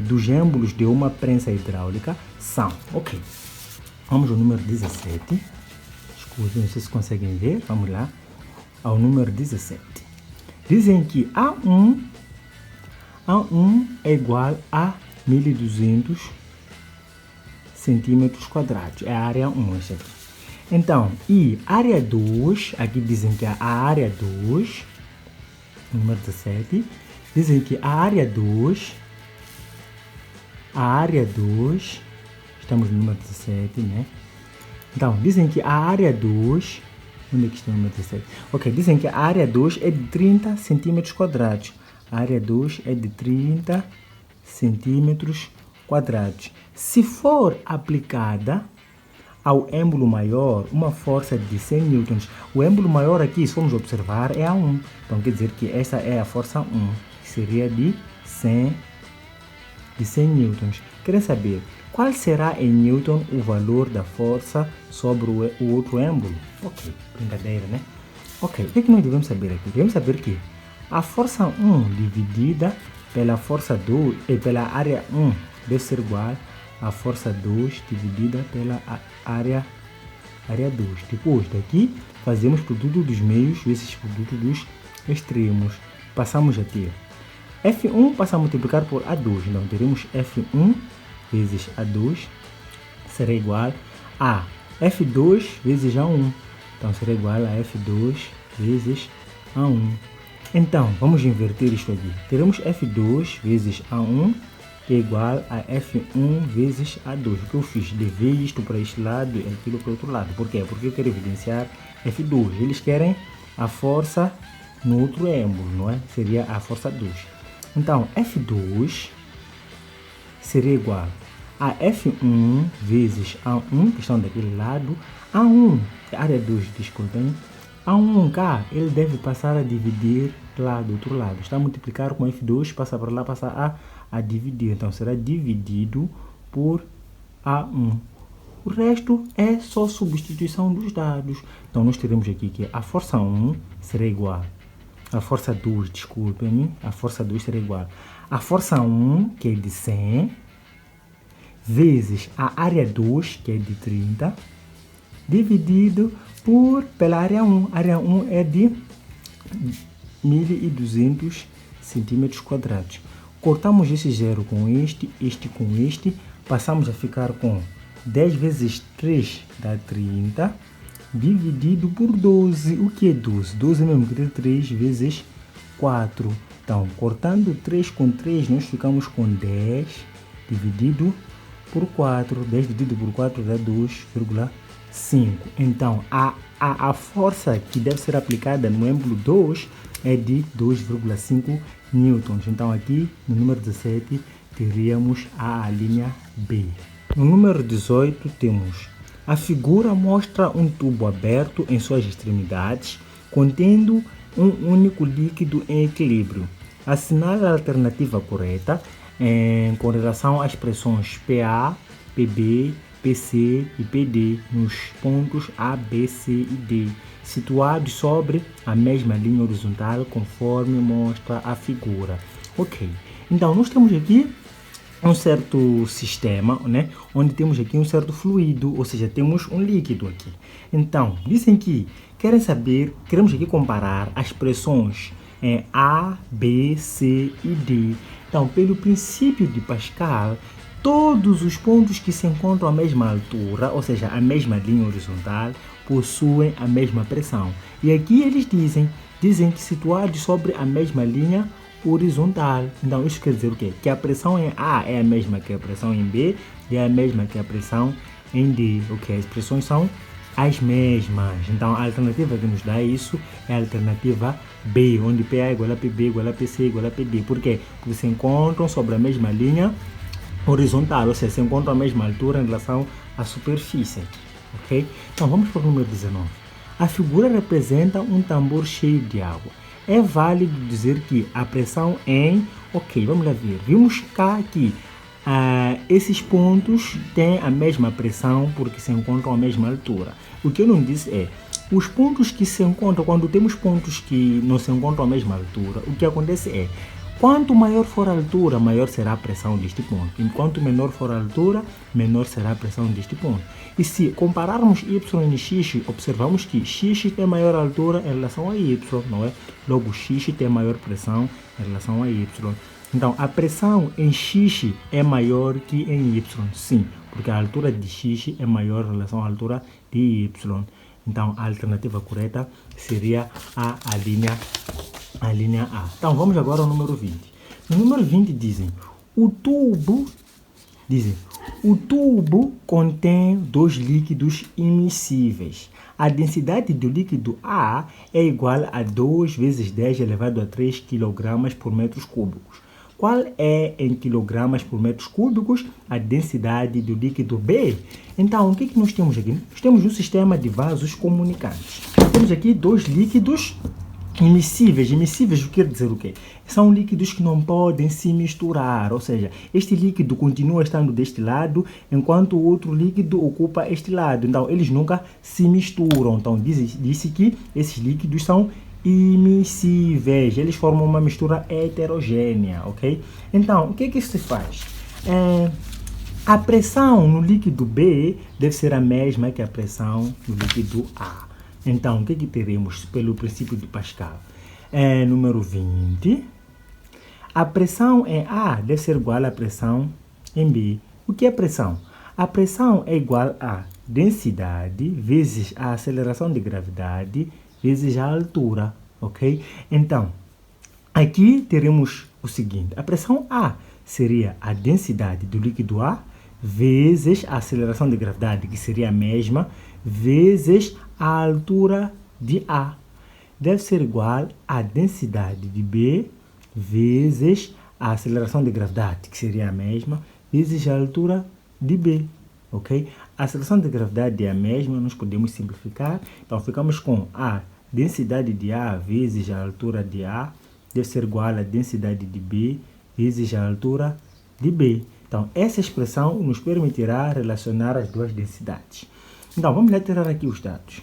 dos êmbolos de uma prensa hidráulica são... Ok, vamos ao número 17. Escutem, não sei se conseguem ver. Vamos lá ao número 17. Dizem que A1 é igual a 1.200 centímetros quadrados. É a área 1, esta aqui. Então, e área 2, aqui dizem que a área 2, número 17, dizem que a área 2, estamos no número 17, né? Então, dizem que a área 2, onde é que está o número 17? Ok, dizem que a área 2 é de 30 centímetros quadrados. A área 2 é de 30 centímetros quadrados. Se for aplicada ao êmbolo maior uma força de 100 newtons, o êmbolo maior aqui, se formos observar, é a 1. Então, quer dizer que essa é a força 1, que seria de 100 newtons. Querem saber Qual será em Newton o valor da força sobre o outro êmbolo? Ok, brincadeira, né? Ok, o que é que nós devemos saber aqui? Devemos saber que a força 1 dividida pela força 2 e pela área 1 deve ser igual à força 2 dividida pela área 2. Depois daqui, fazemos produto dos meios vezes produto dos extremos. Passamos a ter F1 passa a multiplicar por A2. Então, teremos F1 vezes A2 será igual a F2 vezes A1. Então, será igual a F2 vezes A1. Então, vamos inverter isto aqui. Teremos F2 vezes A1 é igual a F1 vezes A2. O que eu fiz? Levei isto para este lado e aquilo para o outro lado. Por quê? Porque eu quero evidenciar F2. Eles querem a força no outro êmbolo, não é? Seria a força 2. Então, F2 seria igual a F1 vezes A1, que estão daquele lado. A1, área 2, desculpem. A1 cá, ele deve passar a dividir lá do outro lado. Está a multiplicar com F2, passa para lá, passa a dividir. Então, será dividido por A1. O resto é só substituição dos dados. Então, nós teremos aqui que a força 1 será igual a força 2, desculpem-me, a força 2 será igual a força 1, que é de 100, vezes a área 2, que é de 30, dividido pela área 1. A área 1 é de 1.200 centímetros quadrados. Cortamos esse zero com este com este, passamos a ficar com 10 vezes 3 dá 30, dividido por 12. O que é 12? 12 mesmo que tem 3 vezes 4. Então, cortando 3 com 3, nós ficamos com 10 dividido por 4. 10 dividido por 4 dá 2,5. Então, a força que deve ser aplicada no êmbolo 2 é de 2,5 newtons. Então, aqui no número 17 teríamos a linha B. No número 18 temos: a figura mostra um tubo aberto em suas extremidades, contendo um único líquido em equilíbrio. Assinale a alternativa correta com relação às pressões PA, PB, PC e PD nos pontos A, B, C e D, situados sobre a mesma linha horizontal, conforme mostra a figura. Ok, então nós temos aqui um certo sistema, né, onde temos aqui um certo fluido, ou seja, temos um líquido aqui. Então, dizem que queremos aqui comparar as pressões A, B, C e D. Então, pelo princípio de Pascal, todos os pontos que se encontram à mesma altura, ou seja, a mesma linha horizontal, possuem a mesma pressão. E aqui eles dizem que situados sobre a mesma linha horizontal. Então, isso quer dizer o quê? Que a pressão em A é a mesma que a pressão em B e é a mesma que a pressão em D. Ok, as pressões são as mesmas. Então, a alternativa que nos dá isso é a alternativa B, onde PA é igual a PB, igual a PC, igual a PD. Por quê? Porque se encontram sobre a mesma linha horizontal, ou seja, se encontram à mesma altura em relação à superfície. Ok? Então, vamos para o número 19. A figura representa um tambor cheio de água. É válido dizer que a pressão em... Ok, vamos lá ver. Vimos cá que esses pontos têm a mesma pressão porque se encontram à mesma altura. O que eu não disse é, os pontos que se encontram, quando temos pontos que não se encontram à mesma altura, o que acontece é, quanto maior for a altura, maior será a pressão deste ponto. Enquanto menor for a altura, menor será a pressão deste ponto. E se compararmos y e x, observamos que x tem maior altura em relação a y, não é? Logo, x tem maior pressão em relação a y. Então, a pressão em x é maior que em y, sim, porque a altura de x é maior em relação à altura de y. Então, a alternativa correta seria a linha A. Então, vamos agora ao número 20. No número 20 dizem, o tubo contém dois líquidos immiscíveis. A densidade do líquido A é igual a 2 vezes 10 elevado a 3 kg por metros cúbicos. Qual é em quilogramas por metros cúbicos a densidade do líquido B? Então, o que nós temos aqui? Nós temos um sistema de vasos comunicantes. Temos aqui dois líquidos Immiscíveis quer dizer o quê? São líquidos que não podem se misturar, ou seja, este líquido continua estando deste lado, enquanto o outro líquido ocupa este lado. Então, eles nunca se misturam. Então, disse que esses líquidos são immiscíveis, eles formam uma mistura heterogênea, ok? Então, o que é que isso se faz? A pressão no líquido B deve ser a mesma que a pressão no líquido A. Então, o que teremos pelo princípio de Pascal? Número 20. A pressão em A deve ser igual à pressão em B. O que é pressão? A pressão é igual a densidade vezes a aceleração de gravidade vezes a altura, ok? Então, aqui teremos o seguinte. A pressão A seria a densidade do líquido A vezes a aceleração de gravidade, que seria a mesma, vezes a altura de A. Deve ser igual à densidade de B vezes a aceleração de gravidade, que seria a mesma, vezes a altura de B. Ok? A aceleração de gravidade é a mesma, nós podemos simplificar. Então, ficamos com a densidade de A vezes a altura de A deve ser igual à densidade de B vezes a altura de B. Então, essa expressão nos permitirá relacionar as duas densidades. Então, vamos lá tirar aqui os dados.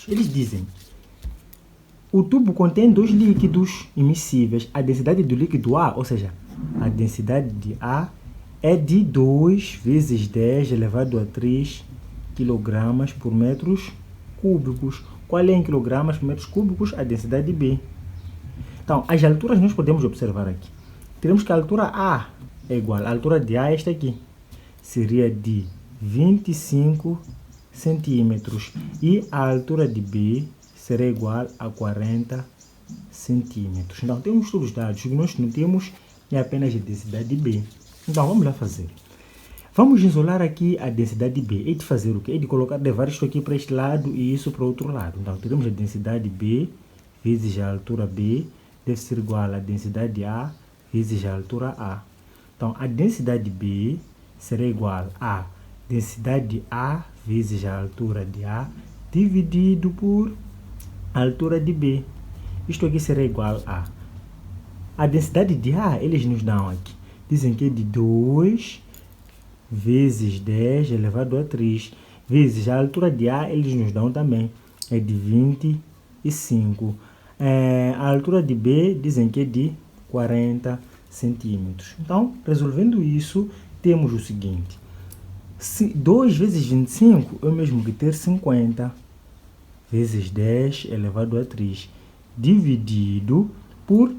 Eles dizem: o tubo contém dois líquidos immiscíveis. A densidade do líquido A, ou seja, a densidade de A é de 2 vezes 10 elevado a 3 kg por metros cúbicos. Qual é em quilogramas por metros cúbicos? A densidade de B. Então, as alturas nós podemos observar aqui. Teremos que a altura A é igual, a altura de A é esta aqui. Seria de 25 centímetros. E a altura de B será igual a 40 centímetros. Então, temos todos os dados. O que nós não temos é apenas a densidade de B. Então, vamos lá fazer. Vamos isolar aqui a densidade de B. É de fazer o quê? É de levar isto aqui para este lado e isso para o outro lado. Então, teremos a densidade B vezes a altura B deve ser igual à densidade A vezes a altura A. Então, a densidade B será igual a densidade de A vezes a altura de A dividido por a altura de B. Isto aqui será igual a densidade de A, eles nos dão aqui. Dizem que é de 2 vezes 10 elevado a 3 vezes a altura de A, eles nos dão também. É de 25. A altura de B dizem que é de 40 centímetros. Então, resolvendo isso, temos o seguinte. 2 vezes 25 é o mesmo que ter 50 vezes 10 elevado a 3 dividido por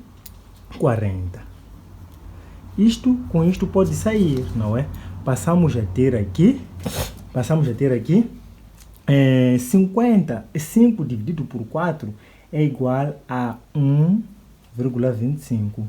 40. Com isto pode sair, não é? Passamos a ter aqui 5 dividido por 4 é igual a 1,25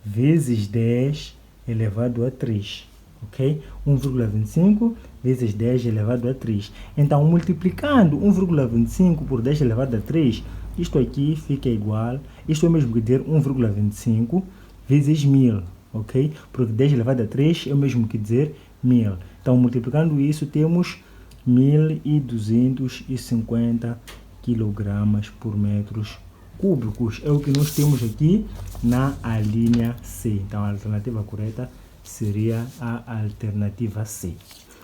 vezes 10 elevado a 3, ok? 1,25 vezes 10 elevado a 3. Então, multiplicando 1,25 por 10 elevado a 3, isto aqui fica igual, isto é o mesmo que ter 1,25 vezes 1000, ok? Porque 10 elevado a 3 é o mesmo que dizer 1000. Então, multiplicando isso, temos 1250 kg por metros cúbicos. É o que nós temos aqui na linha C. Então, a alternativa correta seria a alternativa C.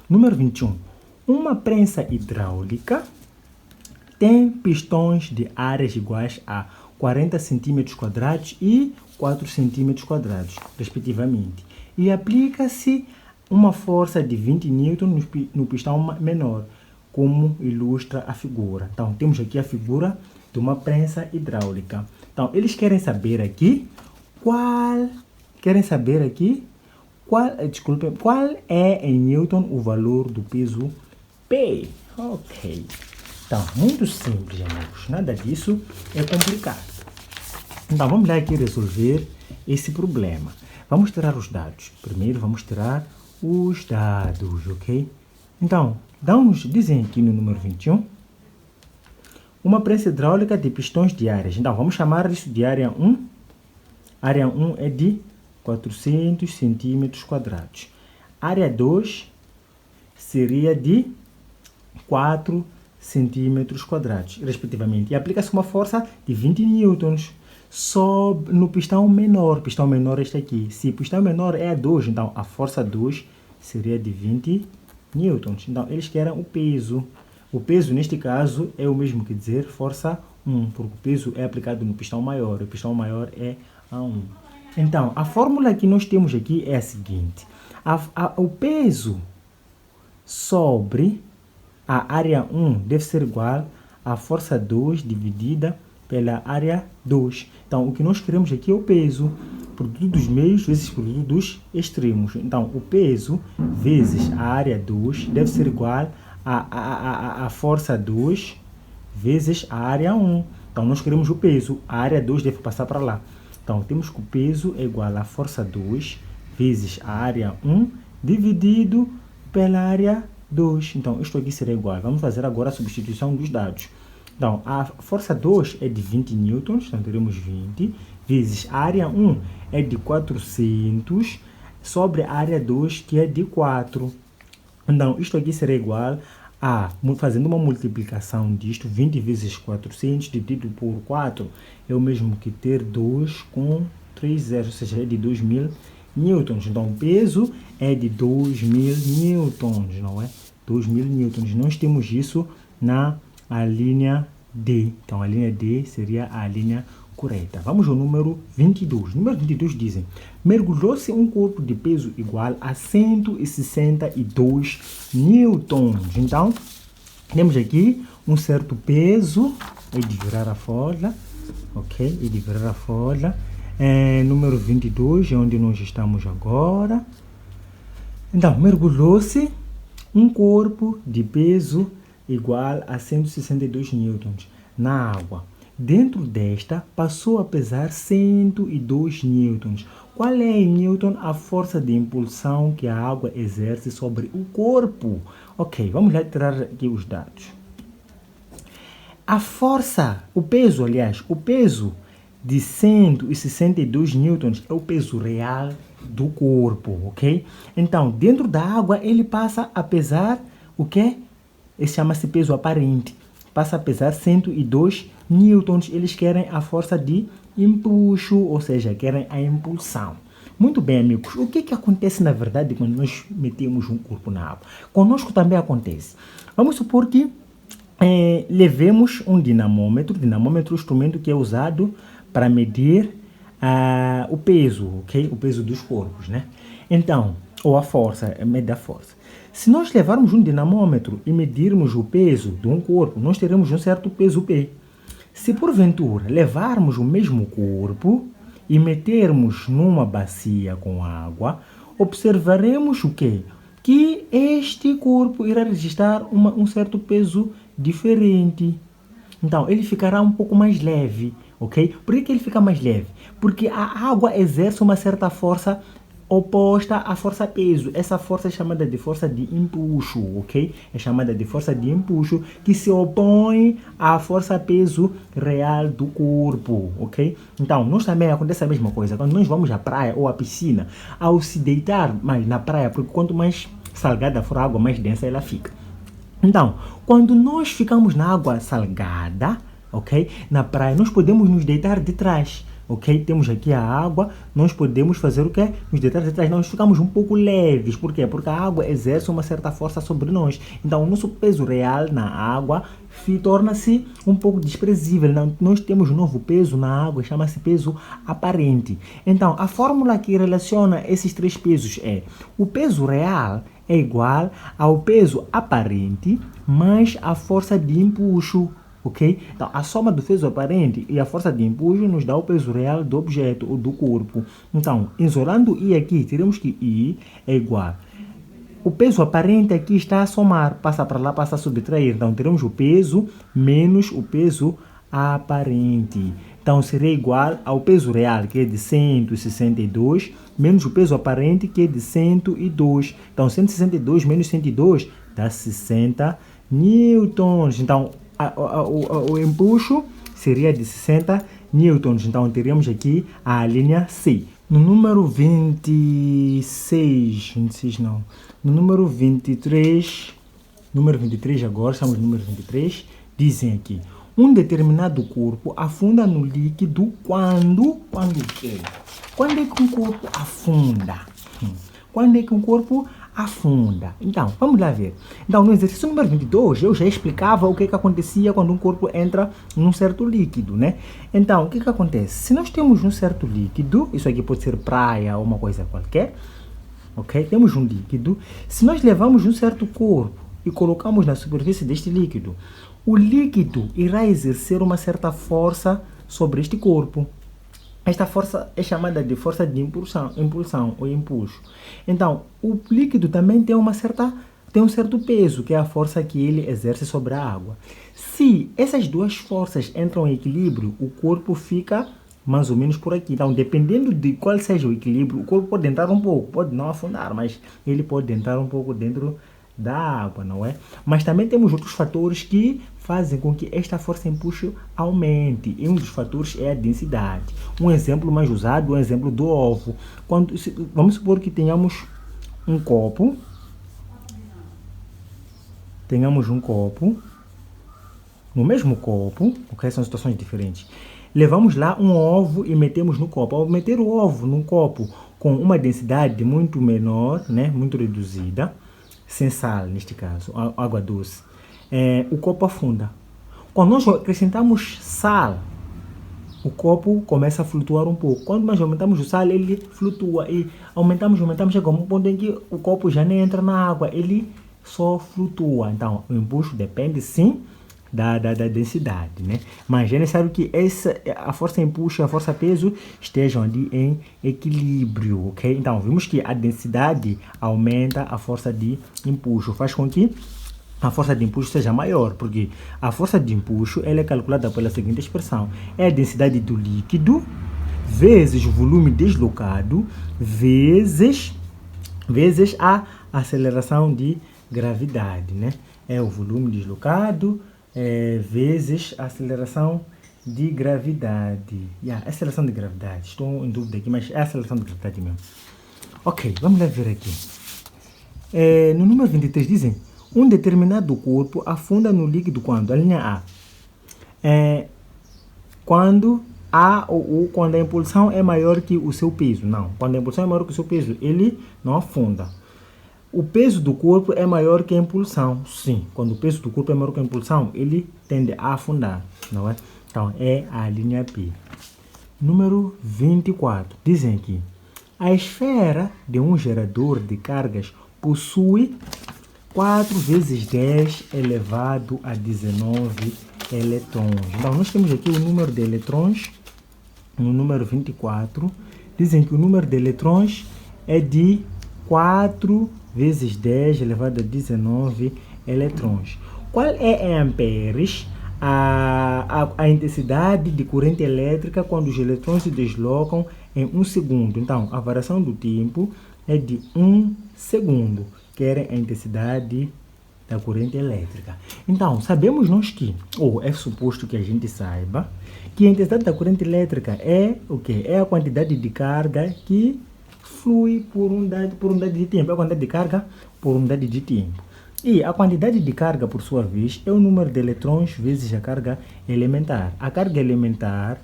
Número 21. Uma prensa hidráulica tem pistões de áreas iguais a 40 cm² e 4 cm², respectivamente. E aplica-se uma força de 20 N no pistão menor, como ilustra a figura. Então, temos aqui a figura de uma prensa hidráulica. Então, eles querem saber aqui qual é em Newton o valor do peso P. Ok. Então, muito simples, amigos. Nada disso é complicado. Então, vamos lá aqui resolver esse problema. Vamos tirar os dados. Primeiro, vamos tirar os dados, ok? Então, dizem aqui no número 21, uma prensa hidráulica de pistões de áreas. Então, vamos chamar isso de área 1. Área 1 é de 400 cm². Área 2 seria de 4 centímetros quadrados, respectivamente. E aplica-se uma força de 20 newtons no pistão menor. Pistão menor é este aqui. Se o pistão menor é a 2, então a força 2 seria de 20 newtons. Então, eles querem o peso. O peso, neste caso, é o mesmo que dizer força 1, porque o peso é aplicado no pistão maior. O pistão maior é a 1. Então, a fórmula que nós temos aqui é a seguinte. O peso sobre a área 1 deve ser igual à força 2 dividida pela área 2. Então, o que nós queremos aqui é o peso. Produto dos meios vezes produto dos extremos. Então, o peso vezes a área 2 deve ser igual a força 2 vezes a área 1. Então, nós queremos o peso. A área 2 deve passar para lá. Então, temos que o peso é igual à força 2 vezes a área 1 dividido pela área 2. Então, isto aqui será igual. Vamos fazer agora a substituição dos dados. Então, a força 2 é de 20 newtons, então teremos 20, vezes a área 1 é de 400, sobre a área 2, que é de 4. Então, isto aqui será igual a, fazendo uma multiplicação disto, 20 vezes 400 dividido por 4, é o mesmo que ter 2 com 3 zeros, ou seja, é de 2.000 newtons. Então, o peso é de 2.000 newtons, não é? 2.000 newtons. Nós temos isso na linha D. Então, a linha D seria a linha correta. Vamos ao número 22. Número 22 dizem: mergulhou-se um corpo de peso igual a 162 newtons. Então, temos aqui um certo peso. É de virar a folha. Ok? É de virar a folha. Número 22 é onde nós estamos agora. Então, mergulhou-se um corpo de peso igual a 162 newtons na água. Dentro desta, passou a pesar 102 newtons. Qual é, em newton, a força de impulsão que a água exerce sobre o corpo? Ok, vamos lá tirar aqui os dados. A força, o peso de 162 newtons é o peso real do corpo, ok? Então, dentro da água, ele passa a pesar o quê? Esse chama-se peso aparente. Passa a pesar 102 newtons. Eles querem a força de empuxo, ou seja, querem a impulsão. Muito bem, amigos. O que acontece, na verdade, quando nós metemos um corpo na água? Conosco também acontece. Vamos supor que levemos um dinamômetro. Dinamômetro é um instrumento que é usado para medir o peso, ok? O peso dos corpos, né? Então, ou a força, mede a força. Se nós levarmos um dinamômetro e medirmos o peso de um corpo, nós teremos um certo peso P. Se porventura levarmos o mesmo corpo e metermos numa bacia com água, observaremos o quê? Que este corpo irá registrar um certo peso diferente. Então, ele ficará um pouco mais leve, ok? Por que ele fica mais leve? Porque a água exerce uma certa força oposta à força peso. Essa força é chamada de força de empuxo, ok? É chamada de força de empuxo que se opõe à força peso real do corpo, ok? Então, nós também acontece a mesma coisa. Quando nós vamos à praia ou à piscina, ao se deitar mais na praia, porque quanto mais salgada for a água, mais densa ela fica. Então, quando nós ficamos na água salgada, ok? Na praia, nós podemos nos deitar de trás. Ok? Temos aqui a água, nós podemos fazer o quê? Nos deitar de trás, nós ficamos um pouco leves. Por quê? Porque a água exerce uma certa força sobre nós. Então, o nosso peso real na água torna-se um pouco desprezível. Nós temos um novo peso na água, chama-se peso aparente. Então, a fórmula que relaciona esses três pesos é: o peso real é igual ao peso aparente mais a força de empuxo. Ok? Então, a soma do peso aparente e a força de empuxo nos dá o peso real do objeto ou do corpo. Então, isolando I aqui, teremos que I é igual. O peso aparente aqui está a somar, passa para lá, passa a subtrair. Então, teremos o peso menos o peso aparente. Então, seria igual ao peso real, que é de 162, menos o peso aparente, que é de 102. Então, 162 menos 102 dá 60 newtons. Então, o empuxo seria de 60 newtons. Então, teríamos aqui a linha C. No número 26 não. No número 23, Número 23 agora, estamos no número 23. Dizem aqui, um determinado corpo afunda no líquido quando o quê? Quando é que um corpo afunda? Quando é que um corpo afunda? Então, vamos lá ver. Então, no exercício número 22, eu já explicava o que acontecia quando um corpo entra num certo líquido, né? Então, o que acontece? Se nós temos um certo líquido, isso aqui pode ser praia ou uma coisa qualquer, ok? Temos um líquido. Se nós levamos um certo corpo e colocamos na superfície deste líquido, o líquido irá exercer uma certa força sobre este corpo. Esta força é chamada de força de impulsão ou impulso. Então, o líquido também tem um certo peso, que é a força que ele exerce sobre a água. Se essas duas forças entram em equilíbrio, o corpo fica mais ou menos por aqui. Então, dependendo de qual seja o equilíbrio, o corpo pode entrar um pouco, pode não afundar, mas ele pode entrar um pouco dentro da água, não é? Mas também temos outros fatores que fazem com que esta força impulso aumente. E um dos fatores é a densidade. Um exemplo mais usado é o exemplo do ovo. Vamos supor que tenhamos um copo. No mesmo copo, ok? São situações diferentes. Levamos lá um ovo e metemos no copo. Ao meter o ovo num copo com uma densidade muito menor, né? Muito reduzida, sem sal neste caso, água doce, o copo afunda. Quando nós acrescentamos sal, o copo começa a flutuar um pouco. Quando nós aumentamos o sal, ele flutua e aumentamos, chega a um ponto em que o copo já nem entra na água, ele só flutua. Então, o impulso depende sim da densidade, né? Mas é necessário que a força impulso e a força peso estejam ali em equilíbrio, ok? Então, vimos que a densidade aumenta a força de impulso, faz com que a força de impulso seja maior, porque a força de impulso ela é calculada pela seguinte expressão: é a densidade do líquido vezes o volume deslocado vezes a aceleração de gravidade, né? É o volume deslocado vezes a aceleração de gravidade. Aceleração de gravidade. Estou em dúvida aqui, mas é a aceleração de gravidade mesmo. Ok, vamos lá ver aqui. No número 23 dizem, um determinado corpo afunda no líquido quando? A linha A. Quando a impulsão é maior que o seu peso. Não, quando a impulsão é maior que o seu peso, ele não afunda. O peso do corpo é maior que a impulsão. Sim, quando o peso do corpo é maior que a impulsão, ele tende a afundar, não é? Então, é a linha P. Número 24. Dizem aqui, a esfera de um gerador de cargas possui 4 vezes 10 elevado a 19 eletrons. Então, nós temos aqui o número de eletrons, no número 24. Dizem que o número de eletrons é de 4 vezes 10 elevado a 19 eletrons. Qual é em amperes a intensidade de corrente elétrica quando os eletrões se deslocam em 1 segundo? Então, a variação do tempo é de 1 segundo, que é a intensidade da corrente elétrica. Então, sabemos nós que, ou é suposto que a gente saiba, que a intensidade da corrente elétrica é o quê? É a quantidade de carga que flui por unidade de tempo. É a quantidade de carga por unidade de tempo. E a quantidade de carga, por sua vez, é o número de eletrões vezes a carga elementar. A carga elementar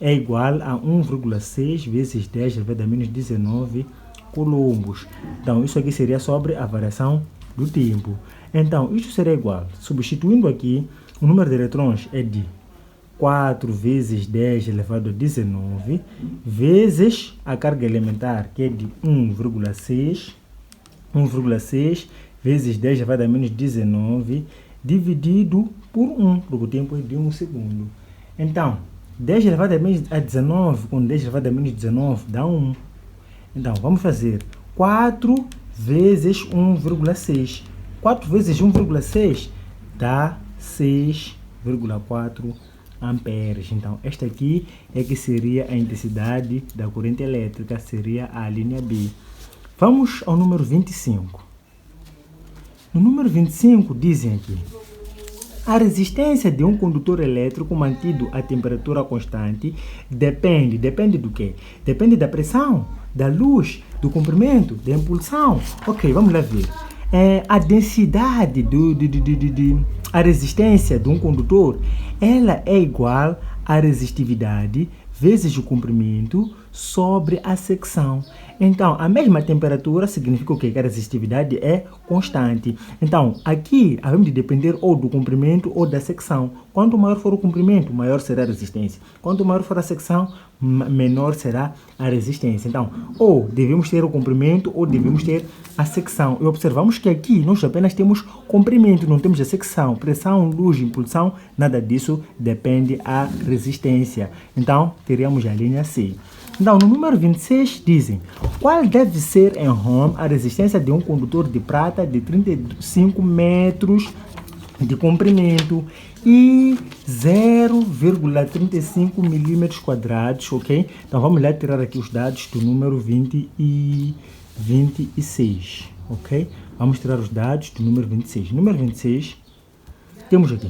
é igual a 1,6 vezes 10 elevado a menos 19 coulombos. Então, isso aqui seria sobre a variação do tempo. Então, isso seria igual, substituindo aqui, o número de eletrões é de 4 vezes 10 elevado a 19 vezes a carga elementar, que é de 1,6 vezes 10 elevado a menos 19 dividido por 1, porque o tempo é de 1 segundo. Então, 10 elevado a 19 com 10 elevado a menos 19 dá 1. Então, vamos fazer 4 vezes 1,6. 4 vezes 1,6 dá 6,4 amperes. Então, esta aqui é que seria a intensidade da corrente elétrica, seria a linha B. Vamos ao número 25. No número 25, dizem aqui, a resistência de um condutor elétrico mantido a temperatura constante depende do quê? Depende da pressão, da luz, do comprimento, da impulsão. Ok, vamos lá ver. a densidade, a resistência de um condutor, ela é igual à resistividade vezes o comprimento sobre a secção. Então, a mesma temperatura significa o quê? Que a resistividade é constante. Então, aqui, vamos depender ou do comprimento ou da secção. Quanto maior for o comprimento, maior será a resistência. Quanto maior for a secção, menor será a resistência. Então, ou devemos ter o comprimento ou devemos ter a secção. E observamos que aqui nós apenas temos comprimento, não temos a secção. Pressão, luz, impulsão, nada disso depende da resistência. Então, teríamos a linha C. Então, no número 26, dizem: qual deve ser em Ohm a resistência de um condutor de prata de 35 metros de comprimento e 0,35 milímetros quadrados, ok? Então, vamos lá tirar aqui os dados do número 26, ok? Vamos tirar os dados do número 26. Número 26, temos aqui: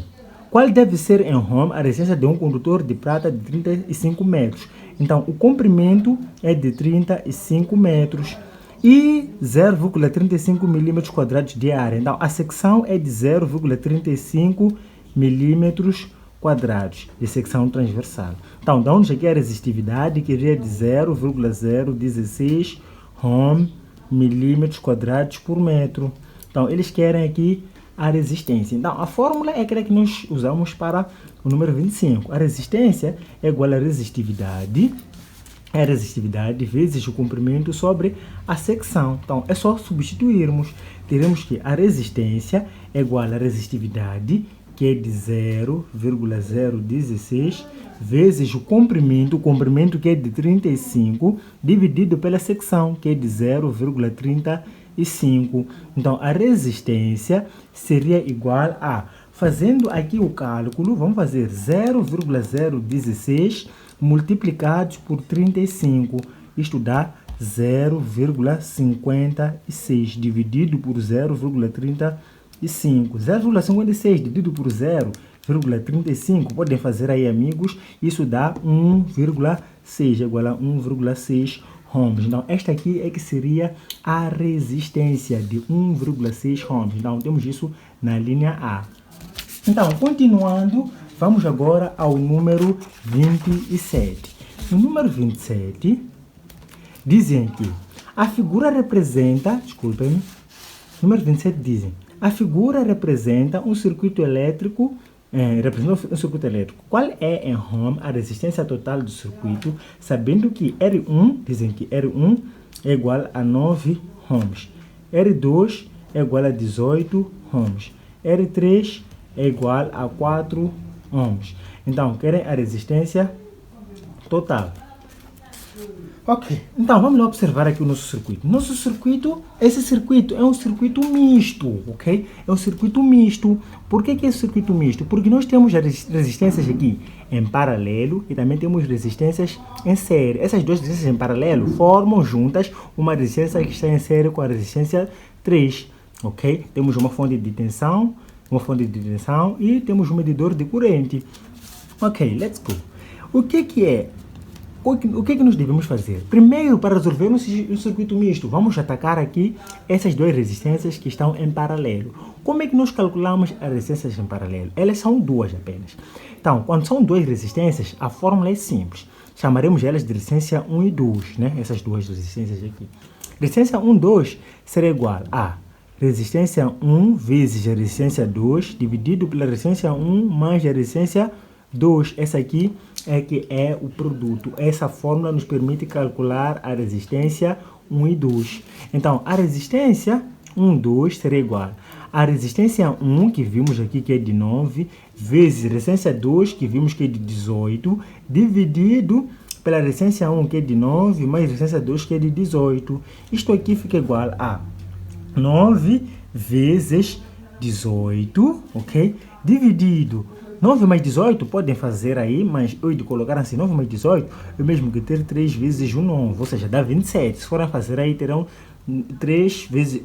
qual deve ser em Ohm a resistência de um condutor de prata de 35 metros? Então, o comprimento é de 35 metros e 0,35 milímetros quadrados de área. Então, a secção é de 0,35 milímetros quadrados de secção transversal. Então, da onde aqui a resistividade, que é de 0,016 Ohm milímetros quadrados por metro. Então, eles querem aqui a resistência. Então, a fórmula é aquela que nós usamos para o número 25. A resistência é igual à resistividade vezes o comprimento sobre a secção. Então, é só substituirmos. Teremos que a resistência é igual à resistividade, que é de 0,016, vezes o comprimento que é de 35, dividido pela secção, que é de 0,35. Então, a resistência seria igual a, fazendo aqui o cálculo, vamos fazer 0,016 multiplicados por 35, isto dá 0,56 dividido por 0,35. 0,56 dividido por 0,35, podem fazer aí, amigos, isso dá 1,6, igual a 1,6 ohms. Então, esta aqui é que seria a resistência de 1,6 ohms. Então, temos isso na linha A. Então, continuando, vamos agora ao número 27. No número 27, dizem que a figura representa, número 27 dizem: a figura representa um circuito elétrico, Qual é em Ohm a resistência total do circuito, sabendo que R1, dizem que R1 é igual a 9 ohms, R2 é igual a 18 ohms, R3 é igual a 4 ohms. Então, querem a resistência total. Ok, então vamos lá observar aqui o nosso circuito. Esse circuito é um circuito misto, ok? É um circuito misto. Por que é um circuito misto? Porque nós temos as resistências aqui em paralelo e também temos resistências em série. Essas duas resistências em paralelo formam juntas uma resistência que está em série com a resistência 3, ok? Temos uma fonte de tensão, e temos um medidor de corrente. Ok, let's go. O que nós devemos fazer? Primeiro, para resolver um circuito misto, vamos atacar aqui essas duas resistências que estão em paralelo. Como é que nós calculamos as resistências em paralelo? Elas são duas apenas. Então, quando são duas resistências, a fórmula é simples. Chamaremos elas de resistência 1 e 2, né? Essas duas resistências aqui. Resistência 1 e 2 será igual a resistência 1 vezes a resistência 2, dividido pela resistência 1 mais a resistência 2. Essa aqui é que é o produto. Essa fórmula nos permite calcular a resistência 1 e 2. Então, a resistência 1 e 2 será igual a resistência 1, que vimos aqui que é de 9, vezes a resistência 2, que vimos que é de 18, dividido pela resistência 1, que é de 9, mais a resistência 2, que é de 18. Isto aqui fica igual a 9 vezes 18, ok? Dividido 9 mais 18, podem fazer aí, mas eu de colocar assim, 9 mais 18, é o mesmo que ter 3 vezes 1, 9, ou seja, dá 27. Se forem fazer aí, terão 3 vezes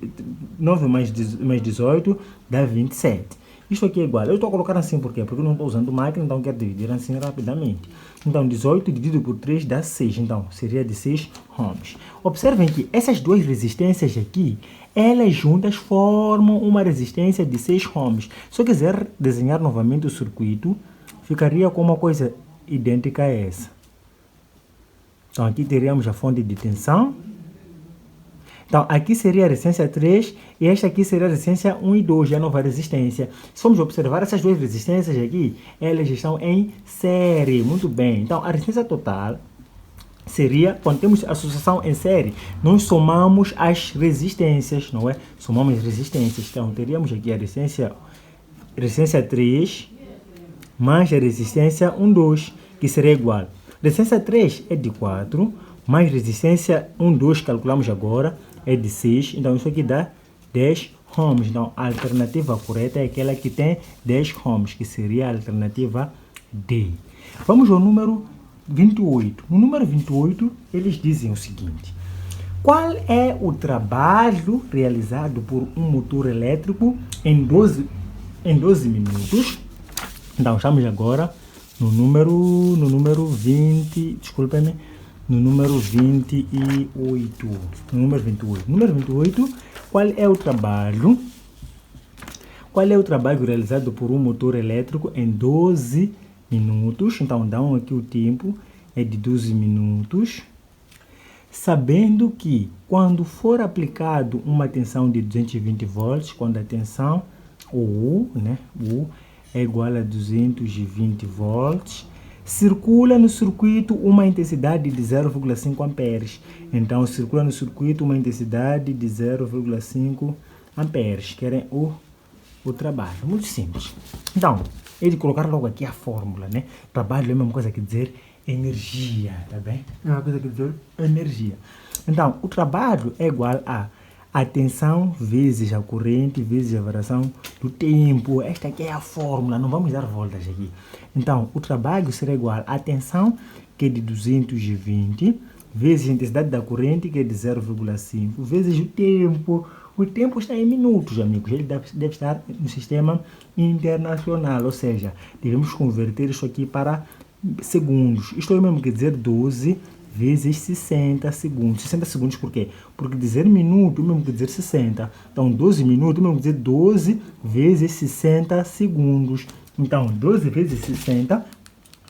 9 mais 18, dá 27. Isto aqui é igual. Eu estou a colocar assim por quê? Porque eu não estou usando máquina, então quero dividir assim rapidamente. Então, 18 dividido por 3 dá 6. Então, seria de 6 ohms. Observem que essas duas resistências aqui, elas juntas formam uma resistência de 6 ohms. Se eu quiser desenhar novamente o circuito, ficaria com uma coisa idêntica a essa. Então aqui teríamos a fonte de tensão. Então aqui seria a resistência 3 e esta aqui seria a resistência 1 e 2, a nova resistência. Se formos observar essas duas resistências aqui, elas estão em série. Muito bem. Então a resistência total seria, quando temos associação em série, nós somamos as resistências, não é? Somamos as resistências. Então teríamos aqui a resistência 3 mais a resistência 1, 2, que seria igual. Resistência 3 é de 4, mais resistência 1, 2, calculamos agora, é de 6. Então isso aqui dá 10 ohms. Então a alternativa correta é aquela que tem 10 ohms, que seria a alternativa D. Vamos ao número 28. No número 28, eles dizem o seguinte: qual é o trabalho realizado por um motor elétrico em 12 minutos? Então, estamos agora no número 20, desculpem-me, no número 28. No número 28. Número 28, qual é o trabalho? Qual é o trabalho realizado por um motor elétrico em 12 minutos? Então, dão aqui o tempo, é de 12 minutos. Sabendo que quando for aplicado uma tensão de 220 volts, quando a tensão, U é igual a 220 volts, circula no circuito uma intensidade de 0,5 amperes. Então, circula no circuito uma intensidade de 0,5 amperes. Querem o trabalho. Muito simples. Então, ele colocar logo aqui a fórmula, né? Trabalho é a mesma coisa que dizer energia, tá bem? É uma coisa que dizer energia. Então, o trabalho é igual a tensão vezes a corrente vezes a variação do tempo. Esta aqui é a fórmula, não vamos dar voltas aqui. Então, o trabalho será igual a tensão, que é de 220, vezes a intensidade da corrente, que é de 0,5, vezes o tempo. O tempo está em minutos, amigos. Ele deve estar no sistema internacional, ou seja, devemos converter isso aqui para segundos. Isto é o mesmo que dizer 12 vezes 60 segundos. 60 segundos por quê? Porque dizer minuto é o mesmo que dizer 60. Então, 12 minutos é o mesmo que dizer 12 vezes 60 segundos. Então, 12 vezes 60,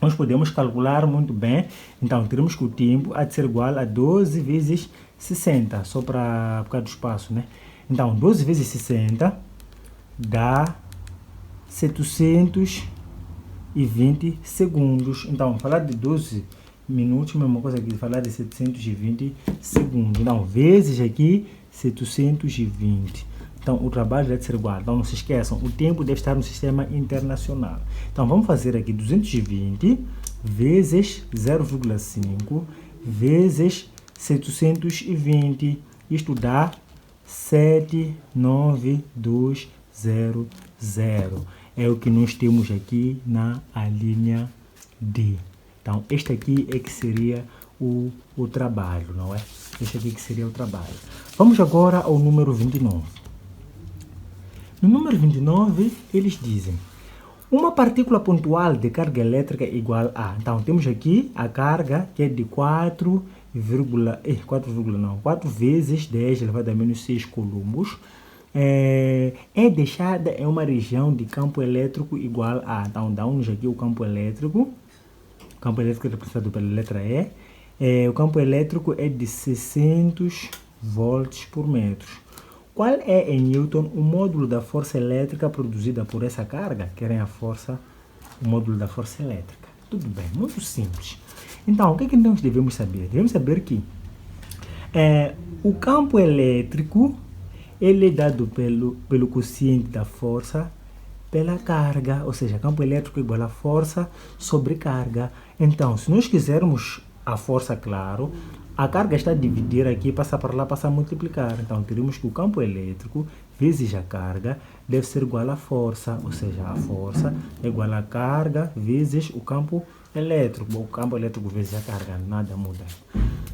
nós podemos calcular muito bem. Então, teremos que o tempo há de ser igual a 12 vezes 60, só para por causa do espaço, né? Então, 12 vezes 60 dá 720 segundos. Então, falar de 12 minutos é a mesma coisa que falar de 720 segundos. Então, vezes aqui 720. Então, o trabalho deve ser igual. Então, não se esqueçam, o tempo deve estar no sistema internacional. Então, vamos fazer aqui 220 vezes 0,5 vezes 720. Isto dá 79200. É o que nós temos aqui na linha D. Então, este aqui é que seria o trabalho, não é? Este aqui que seria o trabalho. Vamos agora ao número 29. No número 29, eles dizem: uma partícula pontual de carga elétrica igual a... Então, temos aqui a carga, que é de 4 vezes 10 elevado a menos 6 coulombos. É deixada em uma região de campo elétrico igual a... Então, dá-nos aqui o campo elétrico. O campo elétrico é representado pela letra E. O campo elétrico é de 600 volts por metro. Qual é, em Newton, o módulo da força elétrica produzida por essa carga? Querem o módulo da força elétrica. Tudo bem, muito simples. Então, o que nós devemos saber? Devemos saber que o campo elétrico ele é dado pelo quociente da força pela carga, ou seja, campo elétrico igual a força sobre carga. Então, se nós quisermos a força, claro, a carga está a dividir aqui, passa para lá, passa a multiplicar. Então, teremos que o campo elétrico vezes a carga deve ser igual à força, ou seja, a força é igual à carga vezes o campo elétrico. O campo elétrico vezes a carga, nada muda.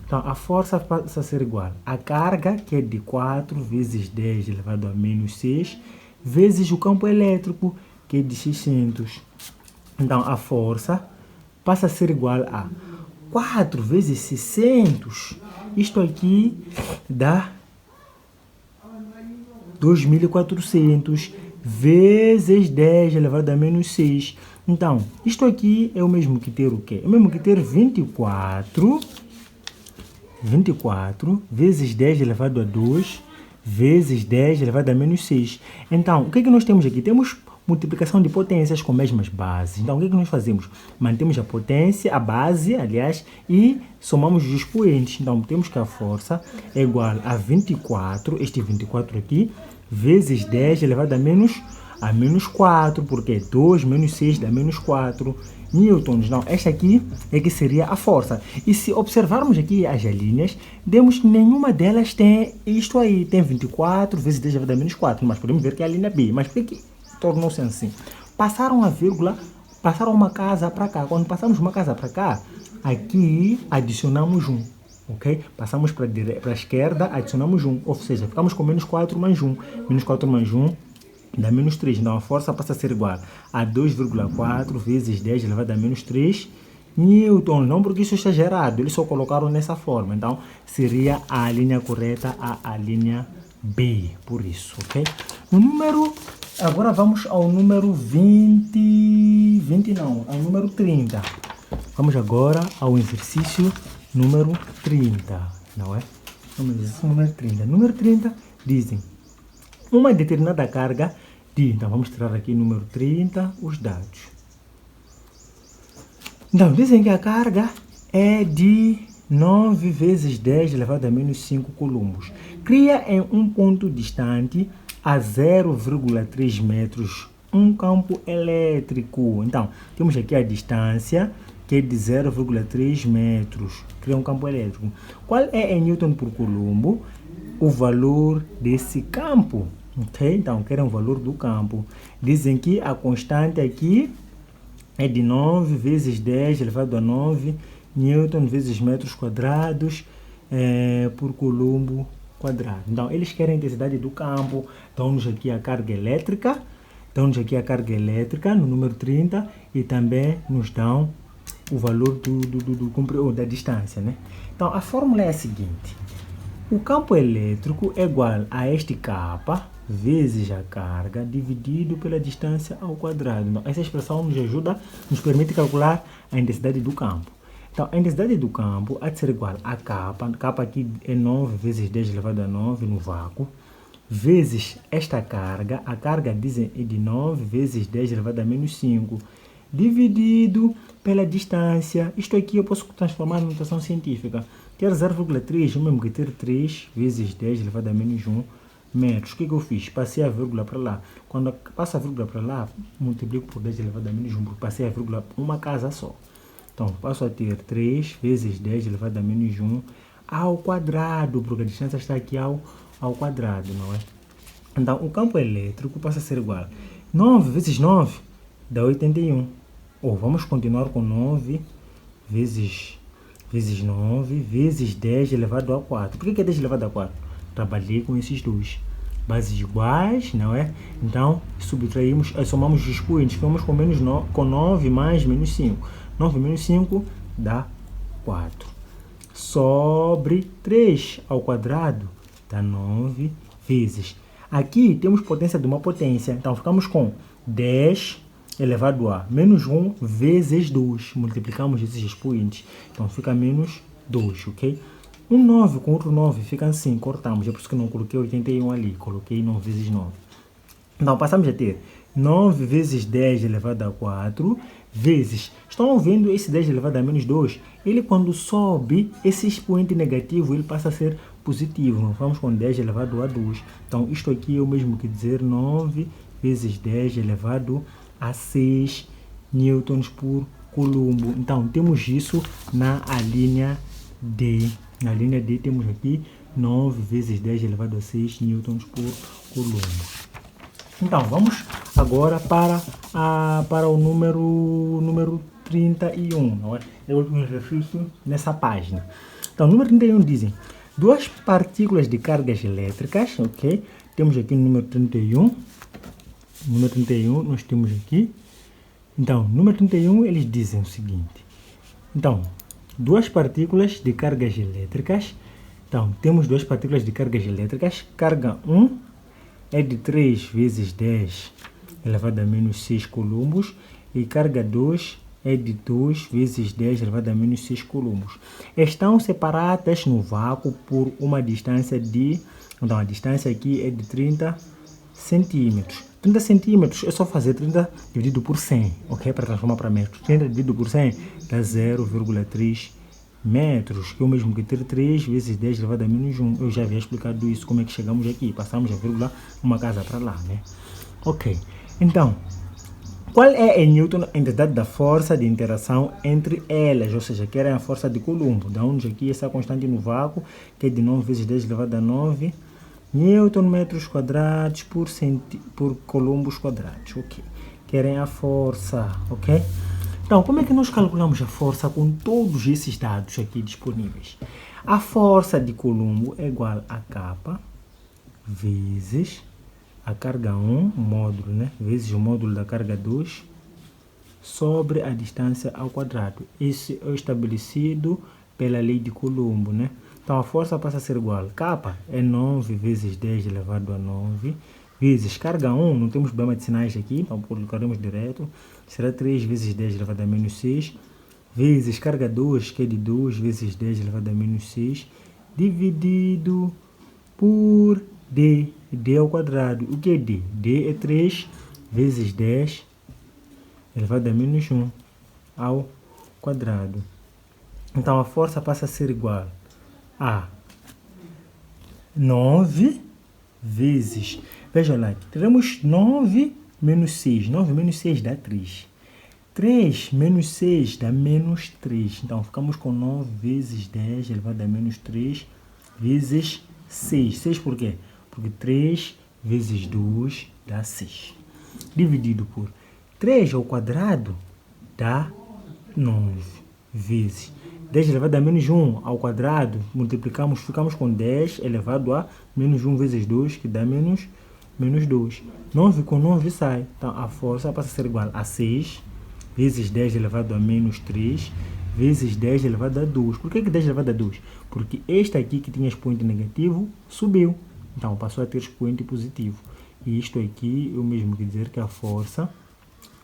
Então, a força passa a ser igual à carga, que é de 4 vezes 10 elevado a menos 6, vezes o campo elétrico, que é de 600. Então, a força passa a ser igual a 4 vezes 600. Isto aqui dá 2.400 vezes 10 elevado a menos 6. Então, isto aqui é o mesmo que ter o quê? É o mesmo que ter 24 vezes 10 elevado a 2 vezes 10 elevado a menos 6. Então, o que é que nós temos aqui? Temos multiplicação de potências com mesmas bases. Então, o que é que nós fazemos? Mantemos a potência, a base, aliás, e somamos os expoentes. Então, temos que a força é igual a 24, este 24 aqui, vezes 10 elevado a menos 4, porque 2 menos 6 dá menos 4 newtons. Então, esta aqui é que seria a força. E se observarmos aqui as linhas, vemos que nenhuma delas tem isto aí. Tem 24 vezes 10 elevado a menos 4. Mas podemos ver que é a linha B. Mas por que tornou-se assim? Passaram a vírgula, passaram uma casa para cá. Quando passamos uma casa para cá, aqui adicionamos 1. Ok? Passamos para a esquerda, adicionamos 1. Ou seja, ficamos com menos 4 mais 1. Menos 4 mais 1 dá menos 3. Então, a força passa a ser igual a 2,4 vezes 10 elevado a menos 3 newton. Não porque isso está gerado, eles só colocaram nessa forma. Então, seria a linha correta a linha B, por isso, ok? O número, agora vamos ao número 30. Vamos agora ao exercício número 30, não é? Vamos ao exercício número 30. Número 30 dizem uma determinada carga de... Então, vamos tirar aqui número 30, os dados. Então, dizem que a carga é de 9 vezes 10 elevado a menos 5 coulombos. Cria em um ponto distante a 0,3 metros um campo elétrico. Então, temos aqui a distância, que é de 0,3 metros. Cria um campo elétrico. Qual é em newton por coulombo o valor desse campo? Ok? Então, querem o valor do campo. Dizem que a constante aqui é de 9 vezes 10 elevado a 9 newton vezes metros quadrados por coulombo quadrado. Então, eles querem a intensidade do campo. Dão-nos aqui a carga elétrica. No número 30 e também nos dão o valor da distância, né? Então, a fórmula é a seguinte. O campo elétrico é igual a este K vezes a carga dividido pela distância ao quadrado. Então, essa expressão nos permite calcular a intensidade do campo. Então, a intensidade do campo há de ser igual a K. K aqui é 9 vezes 10 elevado a 9 no vácuo, vezes esta carga. A carga dizem é de 9 vezes 10 elevado a menos 5, dividido pela distância. Isto aqui eu posso transformar em notação científica. Ter 0,3 é o mesmo que ter 3 vezes 10 elevado a menos 1 metros. O que eu fiz? Passei a vírgula para lá. Quando passa a vírgula para lá, multiplico por 10 elevado a menos 1, porque passei a vírgula uma casa só. Então, passo a ter 3 vezes 10 elevado a menos 1 ao quadrado, porque a distância está aqui ao quadrado, não é? Então, o campo elétrico passa a ser igual. 9 vezes 9 dá 81. Ou vamos continuar com 9 vezes 9 vezes 10 elevado a 4. Por que é 10 elevado a 4? Trabalhei com esses dois. Bases iguais, não é? Então, subtraímos, somamos os expoentes. Ficamos com 9 mais menos 5. 9 menos 5 dá 4. Sobre 3 ao quadrado dá 9 vezes. Aqui temos potência de uma potência. Então, ficamos com 10 elevado a menos 1 vezes 2. Multiplicamos esses expoentes. Então, fica menos 2, ok? Um 9 com outro 9 fica assim, cortamos. É por isso que não coloquei 81 ali. Coloquei 9 vezes 9. Então, passamos a ter 9 vezes 10 elevado a 4 vezes. Estão vendo esse 10 elevado a menos 2? Ele, quando sobe, esse expoente negativo, ele passa a ser positivo. Nós vamos com 10 elevado a 2. Então, isto aqui é o mesmo que dizer 9 vezes 10 elevado a 6 newtons por coulombo. Então, temos isso na linha D. Na linha D temos aqui 9 vezes 10 elevado a 6 newtons por coulombo. Então, vamos agora para o número 31. Não é? É o último exercício nessa página. Então, número 31 dizem duas partículas de cargas elétricas, ok? Temos aqui o número 31. Número 31 nós temos aqui. Então, número 31 eles dizem o seguinte. Então, duas partículas de cargas elétricas. Então, temos duas partículas de cargas elétricas. Carga 1 é de 3 vezes 10 elevado a menos 6 coulombos e carga 2 é de 2 vezes 10 elevado a menos 6 coulombos. Estão separadas no vácuo por uma distância de... Então, a distância aqui é de 30 centímetros. 30 centímetros é só fazer 30 dividido por 100, ok? Para transformar para metros. 30 dividido por 100 dá 0,3 metros, que é o mesmo que ter 3 vezes 10 elevado a menos 1. Eu já havia explicado isso, como é que chegamos aqui. Passamos a vírgula uma casa para lá, né? Ok. Então, qual é em Newton a entidade da força de interação entre elas? Ou seja, que era a força de Coulomb. Dá-nos aqui essa constante no vácuo, que é de 9 vezes 10 elevado a 9 Newton metros quadrados por coulombos quadrados, ok? Querem a força, ok? Então, como é que nós calculamos a força com todos esses dados aqui disponíveis? A força de Coulomb é igual a K vezes a carga 1, o módulo, né? Vezes o módulo da carga 2 sobre a distância ao quadrado. Isso é estabelecido pela lei de Coulomb, né? Então, a força passa a ser igual. K é 9 vezes 10 elevado a 9, vezes carga 1, não temos problema de sinais aqui, então colocaremos direto, será 3 vezes 10 elevado a menos 6, vezes carga 2, que é de 2 vezes 10 elevado a menos 6, dividido por D, D ao quadrado. O que é D? D é 3 vezes 10 elevado a menos 1 ao quadrado. Então, a força passa a ser igual a 9 vezes, veja lá, teremos 9 menos 6, 9 menos 6 dá 3, 3 menos 6 dá menos 3, então ficamos com 9 vezes 10 elevado a menos 3 vezes 6, 6 por quê? Porque 3 vezes 2 dá 6, dividido por 3 ao quadrado dá 9 vezes 10 elevado a menos 1 ao quadrado, multiplicamos, ficamos com 10 elevado a menos 1 vezes 2, que dá menos 2. 9 com 9 sai. Então, a força passa a ser igual a 6 vezes 10 elevado a menos 3 vezes 10 elevado a 2. Por que 10 elevado a 2? Porque este aqui que tinha expoente negativo subiu. Então, passou a ter expoente positivo. E isto aqui é o mesmo que dizer que a força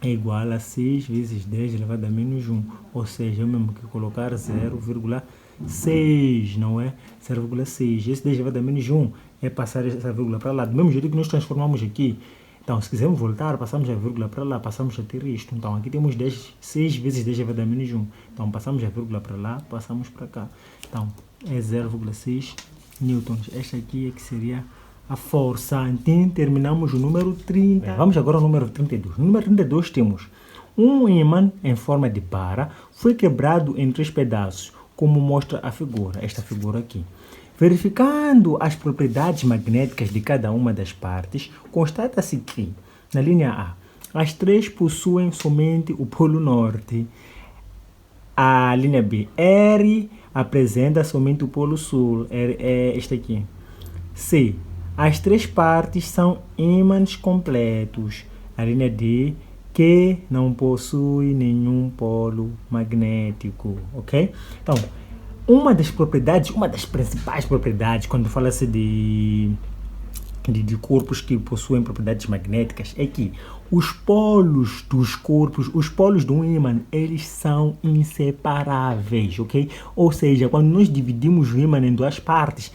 é igual a 6 vezes 10 elevado a menos 1, ou seja, é o mesmo que colocar 0,6, não é? 0,6. Esse 10 elevado a menos 1 é passar essa vírgula para lá. Do mesmo jeito que nós transformamos aqui. Então, se quisermos voltar, passamos a vírgula para lá, passamos a ter isto. Então, aqui temos 6 vezes 10 elevado a menos 1. Então, passamos a vírgula para lá, passamos para cá. Então, é 0,6 newtons. Esta aqui é que seria a força. Então, terminamos o número 30. Bem, vamos agora ao número 32. No número 32 temos um ímã em forma de barra foi quebrado em 3 pedaços, como mostra a figura, esta figura aqui. Verificando as propriedades magnéticas de cada uma das partes, constata-se que, na linha A, as 3 possuem somente o polo norte. A linha B, R apresenta somente o polo sul, é este aqui. C, as 3 partes são ímãs completos. A linha D, que não possui nenhum polo magnético, ok? Então, uma das principais propriedades, quando fala-se de corpos que possuem propriedades magnéticas, é que os polos dos corpos, os polos de um ímã, eles são inseparáveis, ok? Ou seja, quando nós dividimos o ímã em 2 partes,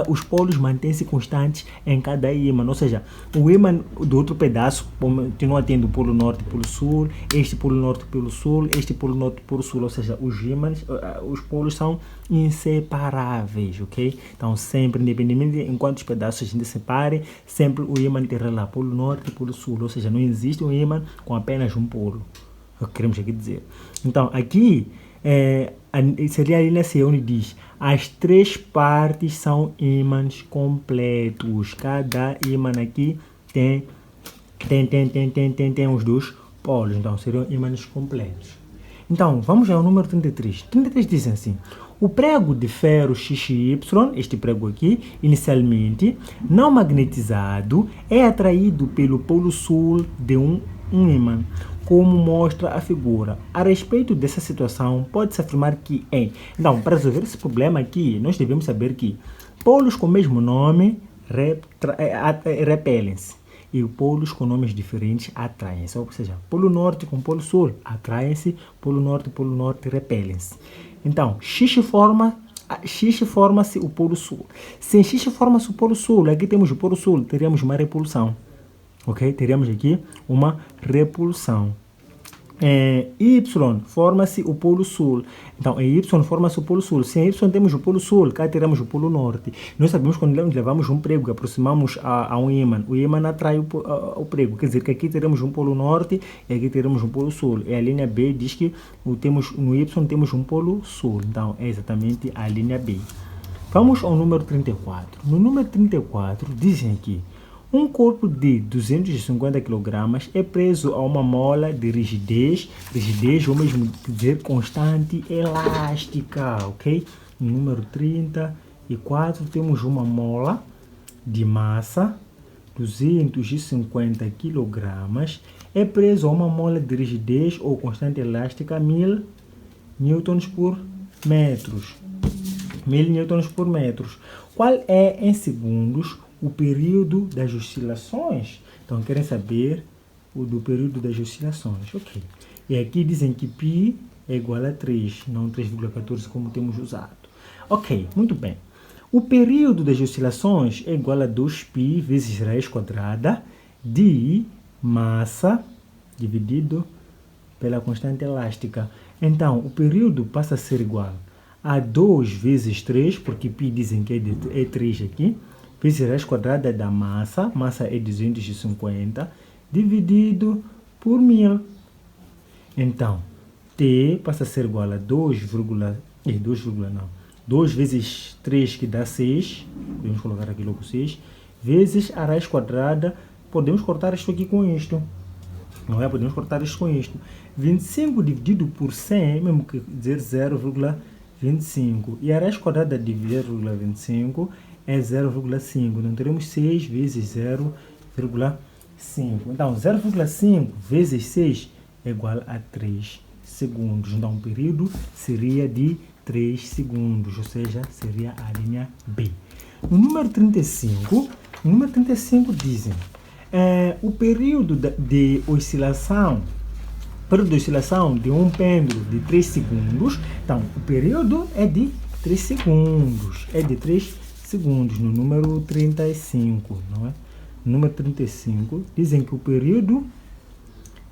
os polos mantêm-se constantes em cada ímã. Ou seja, o ímã do outro pedaço continua tendo o polo norte e polo sul, este polo norte e polo sul, este polo norte e polo sul. Ou seja, os ímãs, os polos são inseparáveis, ok? Então, sempre, independentemente de quantos pedaços a gente separe, sempre o ímã terá lá polo norte e polo sul. Ou seja, não existe um ímã com apenas um polo. É o que queremos aqui dizer. Então, aqui seria a linha C, onde diz as 3 partes são ímãs completos. Cada ímã aqui tem os 2 polos. Então, seriam ímãs completos. Então, vamos ao número 33. 33 diz assim: o prego de ferro XY, este prego aqui, inicialmente não magnetizado, é atraído pelo polo sul de um ímã, como mostra a figura. A respeito dessa situação, pode-se afirmar que é. Então, para resolver esse problema aqui, nós devemos saber que polos com o mesmo nome repelem-se. E polos com nomes diferentes atraem-se. Ou seja, polo norte com polo sul atraem-se, polo norte repelem-se. Então, X forma-se o polo sul. Se em X forma-se o polo sul, aqui temos o polo sul, teríamos uma repulsão. Ok? Teríamos aqui uma repulsão. Y forma-se o polo sul. Então, em Y forma-se o polo sul. Se em Y temos o polo sul, cá teremos o polo norte. Nós sabemos quando levamos um prego, aproximamos a um ímã, o ímã atrai o prego. Quer dizer que aqui teremos um polo norte e aqui teremos um polo sul. E a linha B diz que no Y temos um polo sul. Então, é exatamente a linha B. Vamos ao número 34. No número 34, dizem aqui: um corpo de 250 kg é preso a uma mola de rigidez, ou mesmo dizer constante, elástica, ok? No número 34 temos uma mola de massa, 250 kg, é preso a uma mola de rigidez ou constante elástica, 1000 newtons por metros. 1000 newtons por metros. Qual é, em segundos, o período das oscilações? Então, querem saber do período das oscilações. Ok. E aqui dizem que π é igual a 3, não 3,14 como temos usado. Ok, muito bem. O período das oscilações é igual a 2π vezes raiz quadrada de massa dividido pela constante elástica. Então, o período passa a ser igual a 2 vezes 3, porque π dizem que é 3 aqui, vezes raiz quadrada da massa é 250, dividido por 1000. Então, T passa a ser igual a 2 vezes 3, que dá 6, podemos colocar aqui logo 6, vezes a raiz quadrada, podemos cortar isto aqui com isto, não é? Podemos cortar isto com isto. 25 dividido por 100, mesmo que dizer 0,25, e a raiz quadrada de 0,25 é 0,5. Então, teremos 6 vezes 0,5. Então, 0,5 vezes 6 é igual a 3 segundos. Então, o período seria de 3 segundos, ou seja, seria a linha B. No número 35, dizem o período de oscilação de um pêndulo de 3 segundos. Então, o período é de 3 segundos. No número 35, não é? No número 35, dizem que o período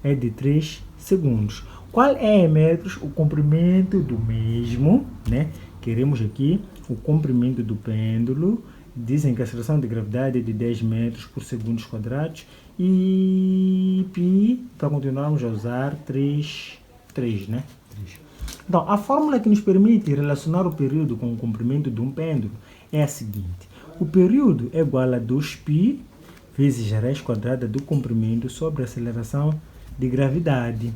é de 3 segundos. Qual é, em metros, o comprimento do mesmo, né? Queremos aqui o comprimento do pêndulo. Dizem que a aceleração de gravidade é de 10 metros por segundos quadrados. E π, para continuarmos a usar 3, né? 3. Então, a fórmula que nos permite relacionar o período com o comprimento de um pêndulo é a seguinte: o período é igual a 2π vezes a raiz quadrada do comprimento sobre a aceleração de gravidade.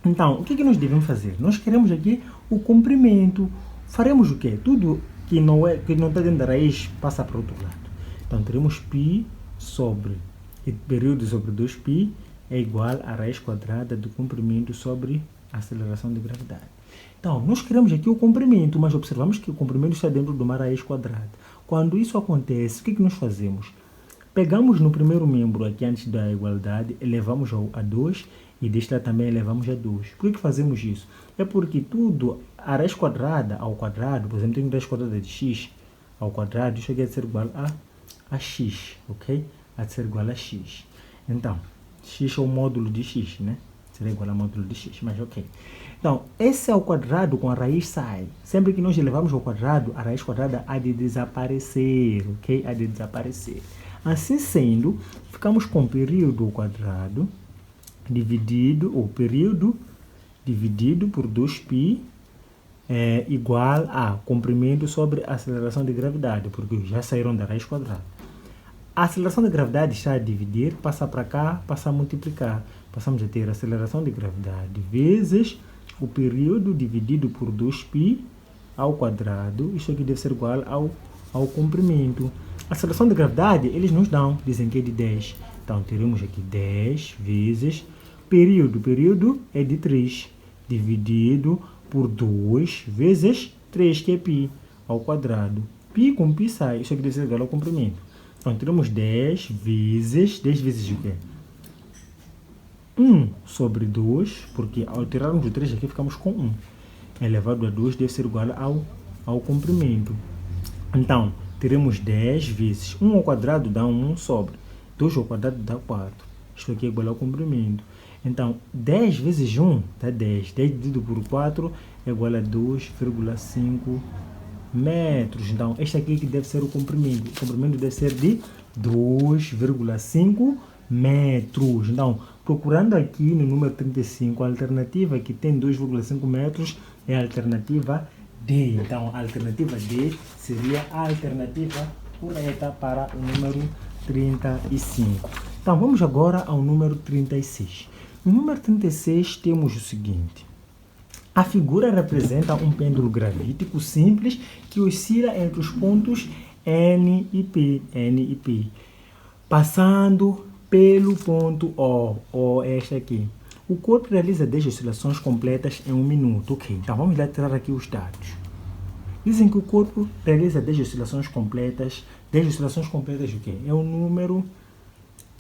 Então, o que nós devemos fazer? Nós queremos aqui o comprimento. Faremos o quê? Tudo que não está dentro da raiz passa para o outro lado. Então, teremos π sobre período sobre 2π é igual a raiz quadrada do comprimento sobre a aceleração de gravidade. Então, nós queremos aqui o comprimento, mas observamos que o comprimento está dentro de uma raiz quadrada. Quando isso acontece, o que nós fazemos? Pegamos no primeiro membro aqui antes da igualdade, elevamos a 2 e deste lado também elevamos a 2. Por que fazemos isso? É porque tudo, a raiz quadrada ao quadrado, por exemplo, tem raiz quadrada de x ao quadrado, isso aqui é de ser igual a x, ok? Há de ser igual a x. Então, x é o módulo de x, né? Será igual a módulo de x, mas ok. Então, esse ao quadrado com a raiz sai. Sempre que nós elevamos ao quadrado, a raiz quadrada há de desaparecer, ok? Há de desaparecer. Assim sendo, ficamos com o período ao quadrado período dividido por 2π é igual a comprimento sobre a aceleração de gravidade, porque já saíram da raiz quadrada. A aceleração de gravidade está a dividir, passa para cá, passa a multiplicar. Passamos a ter a aceleração de gravidade vezes o período dividido por 2π ao quadrado. Isso aqui deve ser igual ao comprimento. A aceleração de gravidade, eles nos dão, dizem que é de 10. Então, teremos aqui 10 vezes período é de 3, dividido por 2 vezes 3, que é π, ao quadrado. Π com π sai, isso aqui deve ser igual ao comprimento. Então, teremos 10 vezes o quê? 1 sobre 2, porque ao tirarmos o 3 aqui ficamos com 1. Elevado a 2 deve ser igual ao comprimento. Então, teremos 10 vezes 1 ao quadrado dá 1 sobre 2 ao quadrado dá 4. Isto aqui é igual ao comprimento. Então, 10 vezes 1 dá 10. 10 dividido por 4 é igual a 2,5 metros. Então, este aqui que deve ser o comprimento. O comprimento deve ser de 2,5 metros. Então, procurando aqui no número 35, a alternativa que tem 2,5 metros é a alternativa D. Então, a alternativa D seria a alternativa correta para o número 35. Então, vamos agora ao número 36. No número 36 temos o seguinte. A figura representa um pêndulo gravítico simples que oscila entre os pontos N e P, passando pelo ponto O é este aqui. O corpo realiza 10 oscilações completas em 1 minuto. Ok, então vamos lá tirar aqui os dados. Dizem que o corpo realiza 10 oscilações completas. 10 oscilações completas o quê? É o número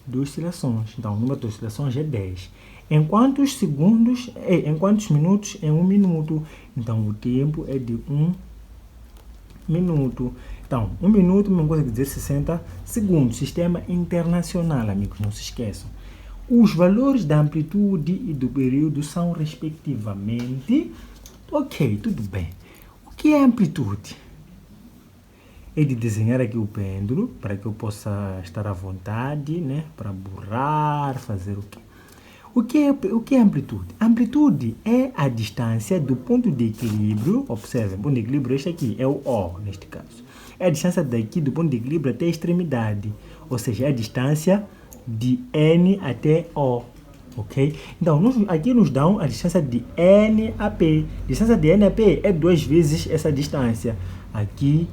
de oscilações. Então, o número de oscilações é 10. Em quantos segundos? Em quantos minutos? Em 1 minuto. Então, o tempo é de 1 minuto. Então, 1 minuto, não gosto de dizer 60 segundos. Sistema internacional, amigos, não se esqueçam. Os valores da amplitude e do período são, respectivamente... Ok, tudo bem. O que é amplitude? É de desenhar aqui o pêndulo, para que eu possa estar à vontade, né? Para borrar, fazer o quê? O que é amplitude? Amplitude é a distância do ponto de equilíbrio, observem, o ponto de equilíbrio este aqui, é o O neste caso. É a distância daqui do ponto de equilíbrio até a extremidade, ou seja, é a distância de N até O, ok? Então, aqui nos dão a distância de N a P. A distância de N a P é 2 vezes essa distância. Aqui,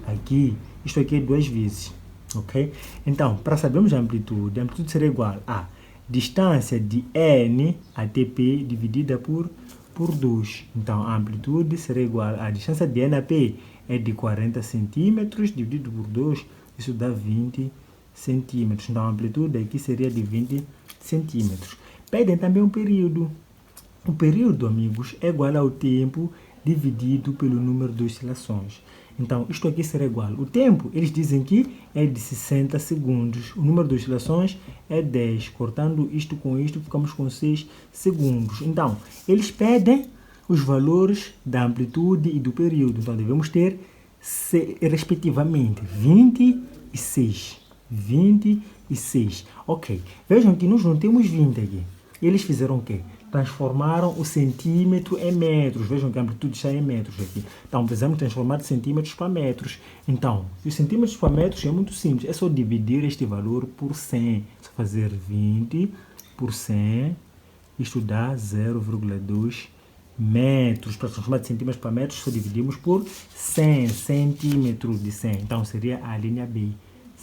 isto aqui é 2 vezes, ok? Então, para sabermos a amplitude será igual a distância de N até P dividida por 2. Então, a amplitude será igual a distância de N a P é de 40 centímetros dividido por 2, isso dá 20 centímetros. Então, a amplitude aqui seria de 20 centímetros. Pedem também um período. O período, amigos, é igual ao tempo dividido pelo número de oscilações. Então, isto aqui será igual. O tempo, eles dizem que é de 60 segundos. O número de oscilações é 10. Cortando isto com isto, ficamos com 6 segundos. Então, eles pedem os valores da amplitude e do período. Então, devemos ter, respectivamente, 26. 26. Ok. Vejam que nós não temos 20 aqui. Eles fizeram o quê? Transformaram o centímetro em metros. Vejam que a amplitude está em metros aqui. Então, precisamos transformar de centímetros para metros. Então, os centímetros para metros é muito simples. É só dividir este valor por 100. Só fazer 20 por 100. Isto dá 0,2 metros. Para transformar de centímetros para metros, só dividimos por 100 centímetros de 100. Então, seria a linha B.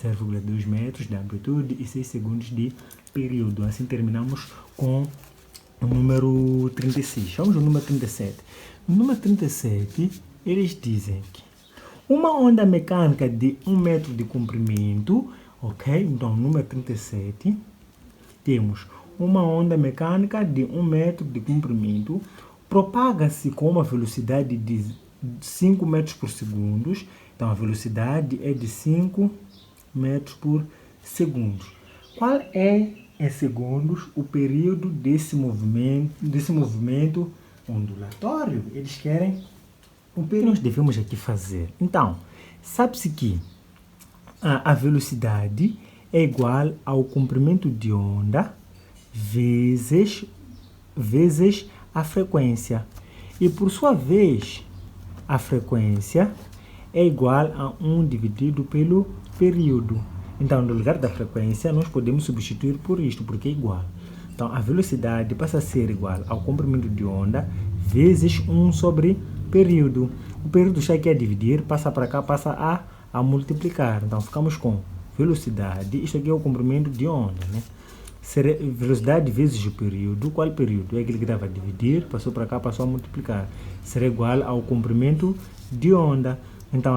0,2 metros de amplitude e 6 segundos de período. Assim terminamos com o número 36. Vamos ao número 37. No número 37, eles dizem que uma onda mecânica de 1 metro de comprimento, ok? Então, no número 37, temos uma onda mecânica de 1 metro de comprimento, propaga-se com uma velocidade de 5 metros por segundo. Então, a velocidade é de 5 metros por segundo. Qual é, em segundos, o período desse movimento ondulatório? Eles querem o período que nós devemos aqui fazer. Então, sabe-se que a velocidade é igual ao comprimento de onda vezes a frequência. E, por sua vez, a frequência é igual a 1 dividido pelo período. Então, no lugar da frequência, nós podemos substituir por isto, porque é igual. Então, a velocidade passa a ser igual ao comprimento de onda vezes 1 sobre período. O período já quer dividir, passa para cá, passa a multiplicar. Então, ficamos com velocidade, isto aqui é o comprimento de onda, né? Velocidade vezes o período. Qual período? É aquele que dava a dividir, passou para cá, passou a multiplicar. Será igual ao comprimento de onda. Então,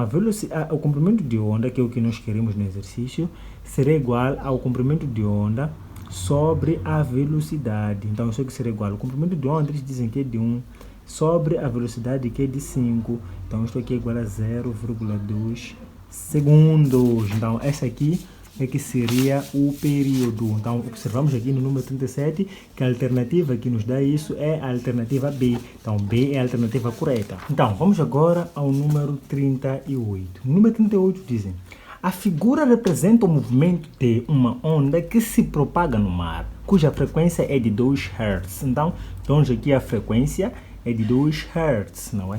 o comprimento de onda, que é o que nós queremos no exercício, será igual ao comprimento de onda sobre a velocidade. Então, isso aqui será igual ao comprimento de onda, eles dizem que é de 1, sobre a velocidade que é de 5. Então, isto aqui é igual a 0,2 segundos. Então, essa aqui é que seria o período. Então, observamos aqui no número 37 que a alternativa que nos dá isso é a alternativa B. Então, B é a alternativa correta. Então, vamos agora ao número 38. No número 38 dizem: a figura representa o movimento de uma onda que se propaga no mar, cuja frequência é de 2 Hz. Então, temos aqui a frequência é de 2 Hz, não é?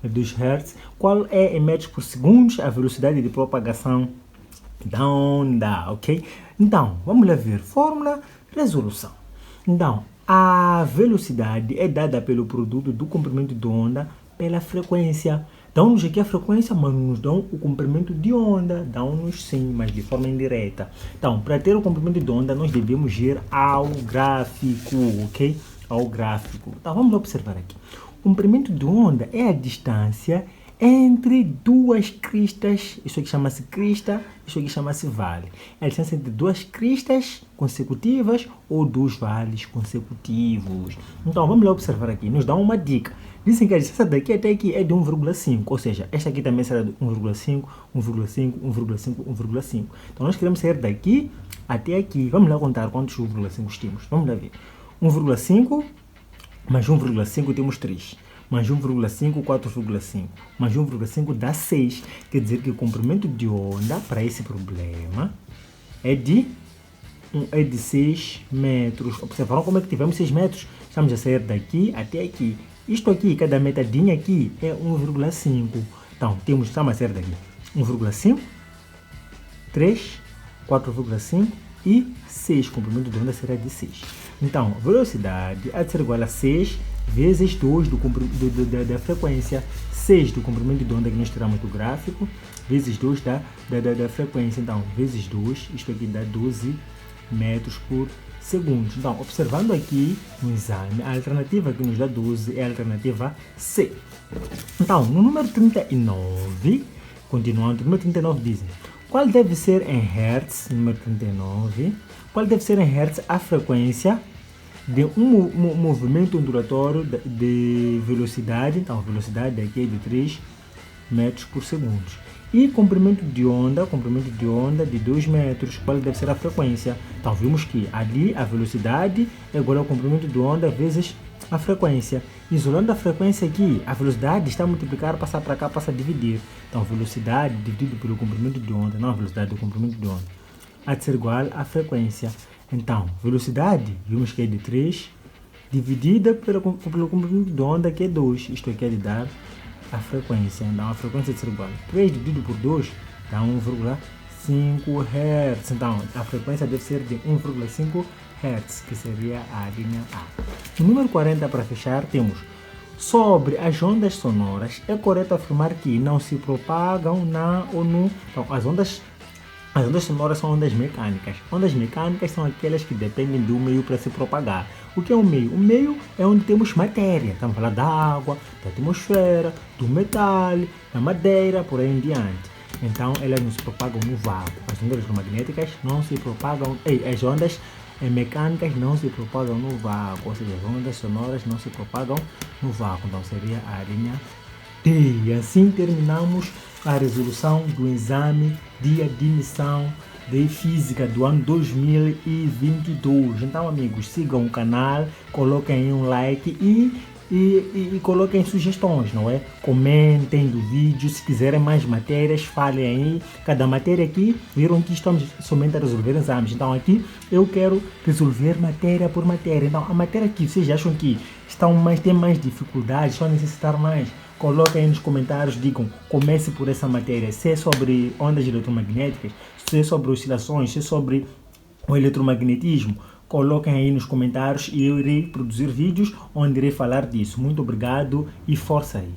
É 2 Hz. Qual é, em metros por segundo, a velocidade de propagação da onda, ok? Então, vamos lá ver. Fórmula, resolução. Então, a velocidade é dada pelo produto do comprimento de onda pela frequência. Dão-nos aqui a frequência, mas não nos dão o comprimento de onda. Dão-nos sim, mas de forma indireta. Então, para ter o comprimento de onda, nós devemos ir ao gráfico, ok? Ao gráfico. Então, vamos observar aqui. O comprimento de onda é a distância entre duas cristas. Isso aqui chama-se crista, isso aqui chama-se vale. É a distância entre duas cristas consecutivas ou dos vales consecutivos. Então, vamos lá observar aqui. Nos dá uma dica. Dizem que a distância daqui até aqui é de 1,5, ou seja, esta aqui também será de 1,5, 1,5, 1,5, 1,5. Então, nós queremos sair daqui até aqui. Vamos lá contar quantos 1,5 temos. Vamos lá ver. 1,5 mais 1,5 temos 3. Mais 1,5, 4,5. Mais 1,5 dá 6. Quer dizer que o comprimento de onda para esse problema é de 6 metros. Observaram como é que tivemos 6 metros? Estamos a sair daqui até aqui. Isto aqui, cada metadinha aqui é 1,5. Então, estamos a sair daqui 1,5, 3, 4,5 e 6. O comprimento de onda será de 6. Então, velocidade há de ser igual a 6 vezes 2 da frequência. 6 do comprimento de onda que nós tiramos do gráfico, vezes 2 da frequência. Então, vezes 2, isto aqui dá 12 metros por segundo. Então, observando aqui no exame, a alternativa que nos dá 12 é a alternativa C. Então, no número 39, continuando, no número 39 dizem: qual deve ser em Hertz, número 39, qual deve ser em Hertz a frequência de um movimento ondulatório de velocidade. Então, a velocidade aqui é de 3 metros por segundo. E comprimento de onda de 2 metros. Qual deve ser a frequência? Então, vimos que ali a velocidade é igual ao comprimento de onda vezes a frequência. Isolando a frequência aqui, a velocidade está a multiplicar, passar para cá, passa a dividir. Então, velocidade dividido pelo comprimento de onda, não a velocidade do comprimento de onda, há de ser igual à frequência. Então, velocidade, vimos que é de 3, dividida pelo comprimento de onda, que é 2. Isto aqui é de dar a frequência. Então, a frequência de ser igual a 3 dividido por 2 dá 1,5 Hz. Então, a frequência deve ser de 1,5 Hz, que seria a linha A. No número 40, para fechar, temos: sobre as ondas sonoras, é correto afirmar que não se propagam na ou no... Então, as ondas sonoras são ondas mecânicas. Ondas mecânicas são aquelas que dependem do meio para se propagar. O que é o meio? O meio é onde temos matéria. Estamos falando da água, da atmosfera, do metal, da madeira, por aí em diante. Então, elas não se propagam no vácuo. As ondas eletromagnéticas não se propagam... as ondas mecânicas não se propagam no vácuo. Ou seja, as ondas sonoras não se propagam no vácuo. Então, seria a linha D. E assim terminamos a resolução do exame de admissão de Física do ano 2022. Então, amigos, sigam o canal, coloquem um like e coloquem sugestões, não é? Comentem do vídeo, se quiserem mais matérias, falem aí. Cada matéria aqui, viram que estamos somente a resolver exames. Então, aqui eu quero resolver matéria por matéria. Então, a matéria que vocês acham que tem mais dificuldades, só necessitar mais, coloquem aí nos comentários, digam, comece por essa matéria, se é sobre ondas eletromagnéticas, se é sobre oscilações, se é sobre o eletromagnetismo. Coloquem aí nos comentários e eu irei produzir vídeos onde irei falar disso. Muito obrigado e força aí!